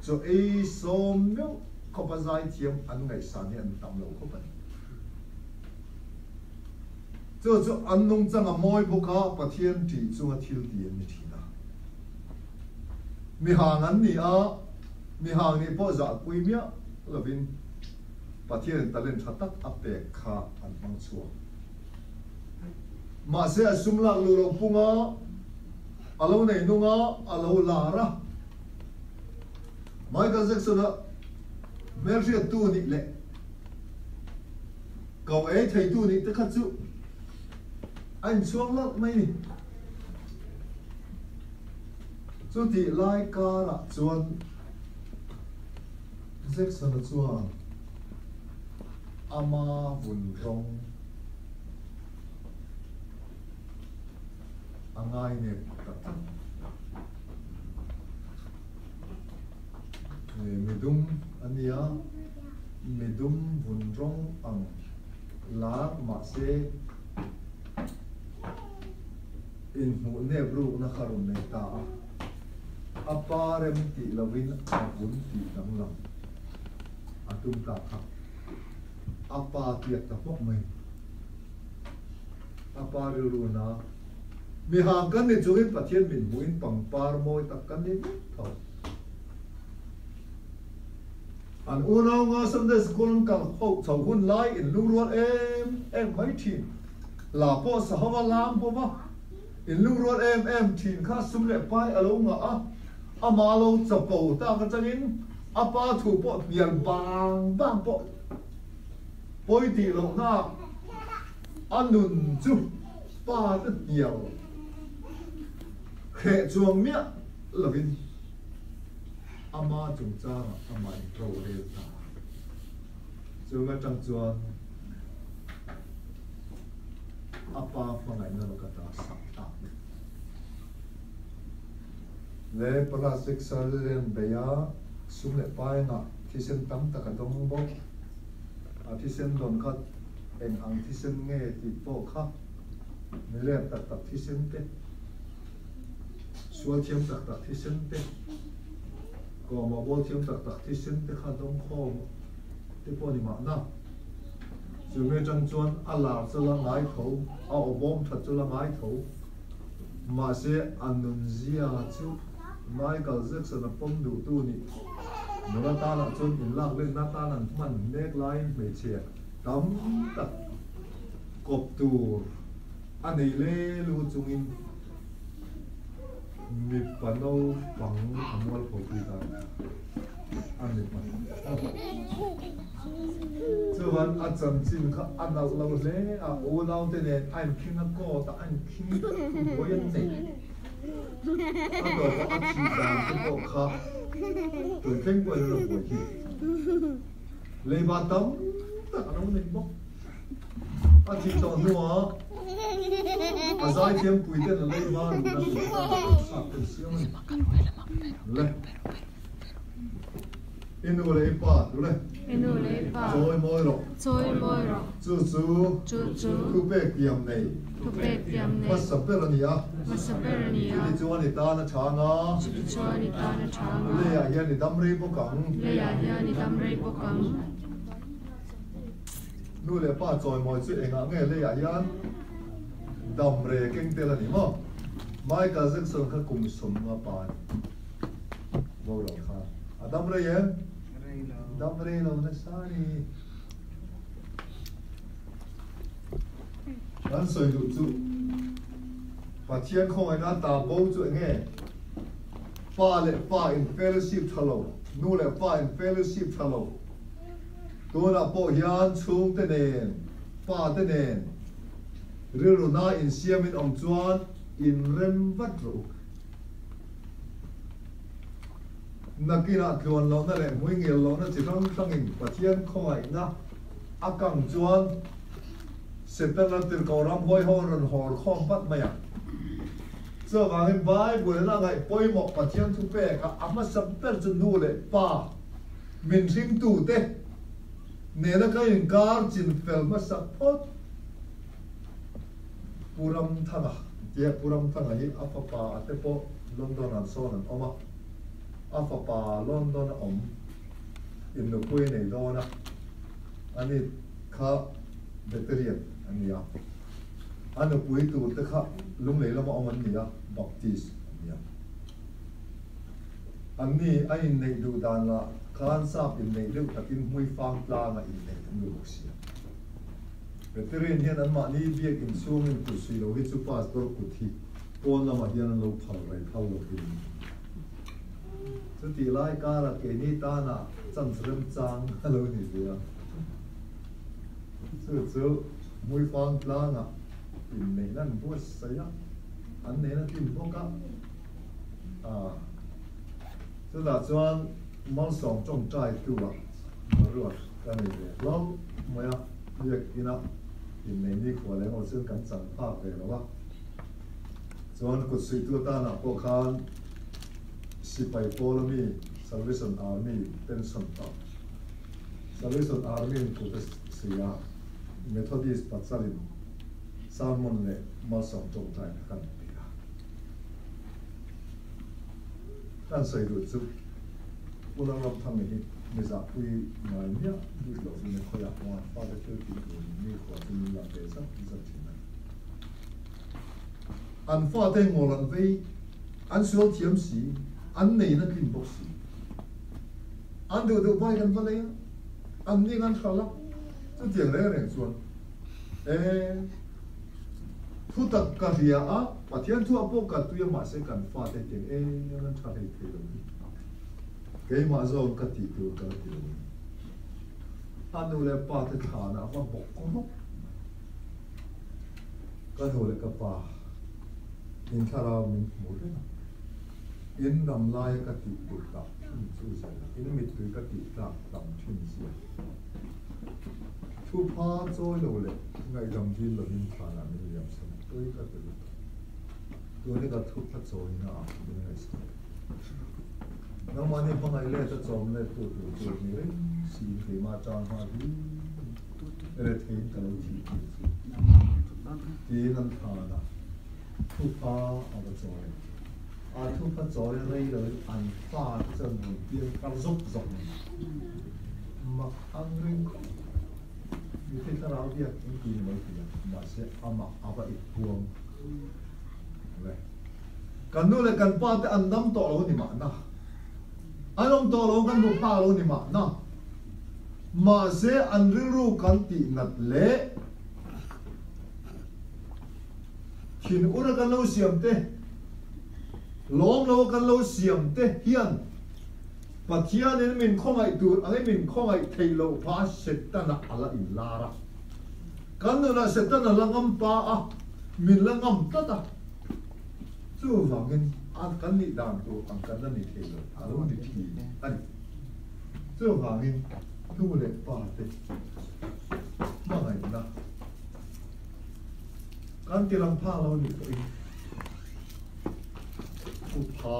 so e so meu kopazai thiam an ngai san hi an tam lo khopan cho an nong changa moi boka pathian ti chunga thil ti an ni thina mi hang an ni a mi hang ni po za pui mia lovin pathian talent thatak ape kha an mang chu ma se asumla lu lo punga alo nei nunga alo lara Michael Jackson a mercia tu ni le cậu ấy thầy tu ni tất khát chu anh xuống lắm mấy ni chu ti lai ka la chuan Jackson a chuan ama vun rong angai ne ta medum ania medum vun rong ang la ma se in mu ne bru na kharum ne ta aparem ti lovin avun ti dang lam atum ta kha apa tiat ta pok mai apa ru na mi hang kan ni chuin pathian min muin pangpar moi tak kan ni tho an unaw nga Sunday school kal ho chau hun lai in lungruat em mai thin la po sa hawa lam po ba in lungruat em thin kha sum le pai alo nga a ama lo chapo ta ka changin apa thu po pian bang po poi ti lo na anun chu pa ta tiao khe chuang mia lovin ama chung cha ama pro le ta chunga tang chuan apa fangai na lo ka ta sa ta le plastic salen beya sum le pai na thisen tam ta ka dong bo a thisen don khat eng ang thisen nge ti po kha le tak tak thisen te sual thiam tak tak thisen te ko ma bo thiam tak tak thisen te kha dong khom te po ni ma na จูเมจังจวนอัลลาจะละง่ายเขาเอาบอมทัดจะละง่ายเขามาเสียอันนุนเซียจูไม่กับเซ็กซ์นับปมดูตู้นี่เมื่อตาหลังจนอินลักเล่นหน้าตาหลังมันเน็กไลน์ไม่เชียตั้มตัดกบตูอันนี้เล่ลูจุงอินมีปันเอาฝังขมวลผมดีกันอันนี้ปันส่วนอาจารย์จินเขาอันเราเล่โอ้เราเนี่ยอันคิงนักก็แต่อันคิงโวยนี่อันตัวก็อันชีดานก็เขาตัวเข่งกว่าเราหัวที่เลยบาตั้มแต่เราเนี่ยบอกอันที่ตอนนู้นอาศัยเทียมคุยเรื่องอะไรบ้างนะสักเสียงเลยอินูเลยป้าดูเลยจอยมอยหรอกจู่คุเปกยำในมาสับเปรนี่อ่ะที่จวนนี่ตาหน้าช้างอ่ะเลยอ่ะยันนี่ดำรีบุกังนู่นเลยป้าจอยมอยสุดเองอ่ะเงี้ยเลยอ่ะยันดำเรกิงเตลนี่มั้งไม่กระซึกส่งข้ากุมสมมาปานบอกเราค่ะดำเรยังดำเรเราเนี่ยสารีนั่นสวยดูจู่ปัจเจียนคงไอ้นั่นตาโบ้จู่เงี้ยป้าเลยป้าอินเฟลชิพทะเลนู่นเลยป้าอินเฟลชิพทะเลตัวน่ะพวกยันชุ่มเตเนนป้าเตเนนเรื่องน่าอินเสียมินอมจวนอินเรมวัดรูนักกีฬาคือวันเรานั่นแหละมวยเงี้ยเรานั่นจะต้องอินปัจเจียนคงไอ้นะอากังจวนเสร็จแล้วตื่นก่อนรำห้อยห้องรันหอข้อมปัดมาอย่างเจ้าว่าเห็นใบบัวนั่งไงปล่อยหมอกปัจเจียนทุกเป้ก็อามาสัมเปิลจนดูเลยป้ามินซิงตูเต้เนี่ยนะก็ยังการจินเฟลมาสักพอดปูรำทั้งอ่ะเจ้าปูรำทั้งอ่ะยี่อัฟปาอัตโปลอนดอนอันโซนันออกมาอัฟปาลอนดอนอมอินโดคุยในโดนะอันนี้ข้าเบตเตอรี่อันนี้อ่ะอันนี้คุยตัวเด็กข้าลุงเลยเรามาเอามันนี่อ่ะบัพติสอันนี้ไอ้ในดูดานละการทราบอินในเรื่องกินมวยฟังปลามาอินในทั้งลูกเสียเบตเตอรี่เห็นอันมานี่เบียกินช่วงนึงกุศลเราให้จุปาสตัวกุฏิปนละมาเห็นเราเผาไรเผาเรากินสติไล่การะเกนี่ตานะจันทร์เริ่มจางเราหนีเสียซื้อมวยฟังปลาน่ะอินในนั่นพวกเสียอันในนั่นกินพวกก็สุดท้ายจวนมันส่งจงใจตัวมารู้กันเลยแล้วเมื่อเรียกกินอ่ะกินในนี้ขวดแล้วเราซื้อกันสั่งภาพเลยหรอวะจวนกุศลตัวตาหน้าพวกเขาสิไปโพลมี Salvation Army เป็นสันต่อ Salvation Army กุศลเสีย Methodist ปัจจัยสามมันเลยมาส่งจงใจกันนั่นใส่ดูจุพวกเราทำอย่างนี้ไม่ทราบคุยงานเนี่ยดูเราเนี่ยเขาอยากว่าฟ้าจะเจอที่อื่นนี่ขอที่มีหลักเกณฑ์สักทีนะอันฟ้าได้งอลันไว้อันส่วนเทียมสีอันนี้นั่นคือบอกสีอันดูไปกันไปเลยอันนี้กันขลับจะเถียงอะไรกันส่วนทุกตะกันเดียอ่ะปัจจัยทั่วโลกกันตัวยังมาเสกันฟ้าได้เถียงนั่นชาติเดียวเกี่ยมาจะเอากติตัวกันเดียวอันนู้นเลยป้าจะฐานะว่าบอกก็ดูเลยกับป้าอินทารามินหมดเลยอินดำลายกติตัวกับสู้ใส่อินมิตรกติกับดำทิ้งเสียทุกพาโจ้เลยไงดำที่เราอินทารามินเรียมสมตัวก็ตัวนี้ก็ทุกพาโจ้นะไม่ได้สิน้องมันนี่พอไงเล่จะจอมเล่ตัวนี้เลยสีเขมาจางมาดีเรื่องเทนกันเลยทีนั่นทานะทุกพาเอาไปจอยทุกพาจอยเลยอันฟ้าจะเหมือนเพียงกระซุกมาอันนึง มีที่ถ้าเราเรียกจริงๆไม่เพียงมาเสียอามาอาบอีกพวงเลยกันนู้นเลยกันป้าแต่อันน้ำต่อเรานี่มานะอันน้ำต่อเรากันบุพาเรานี่มานะมาเสียอันรู้กันตีนัดเละขินอุรกันเราเสียมเตะล้อมเรากันเราเสียมเตะเฮียนปัจจัยนี้มันข้องไอ้ตัวอะไรมันข้องไอ้เทโลพาเสตันอะไรอิลาระกันนู้นเสตันละงำป้าอ่ะมินละงำตัดอ่ะจู่ฟังกันอันกันนี่ด่านตัวอันกันนั่นนี่เทโลอารมณ์ดีทีอันจู่ฟังกันนู่นเลยป้าเตะมาไงนะกันที่ลังพาเราหนีไปอุปา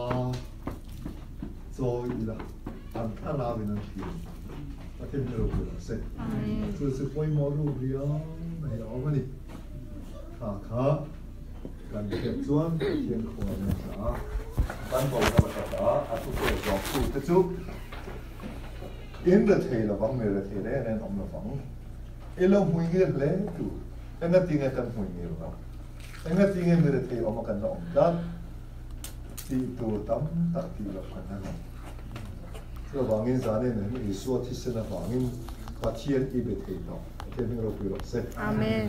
โซอีละอันท่าลาเป็นอันเพียงประเทศเราเป็นอะไรเสร็จคือสึกไม่มอรูเรียงไม่เอามานี่ขากันเก็บส่วนเทียนขวานนะจ๊ะกันบอกว่าเราจะอาทุกคนยอมสู้แต่จุกอินเดเทลฟังเมลเทเลเนี่ยน้องเราฟังเอลหุ่ยเงี้ยเลยดูเอ็งก็ทิ้งกันหุ่ยเงี้ยเราเอ็งก็ทิ้งเมลเทลออกมากันน้องกันที่ตัวตั้มตักที่เราคนนั้นเราฟังอินสารเนี่ยมันอีส่วนที่เสนอฟังอินปัจจัยอีเบเทลเนาะเทียนเราคุยเราเสร็จ อาเมน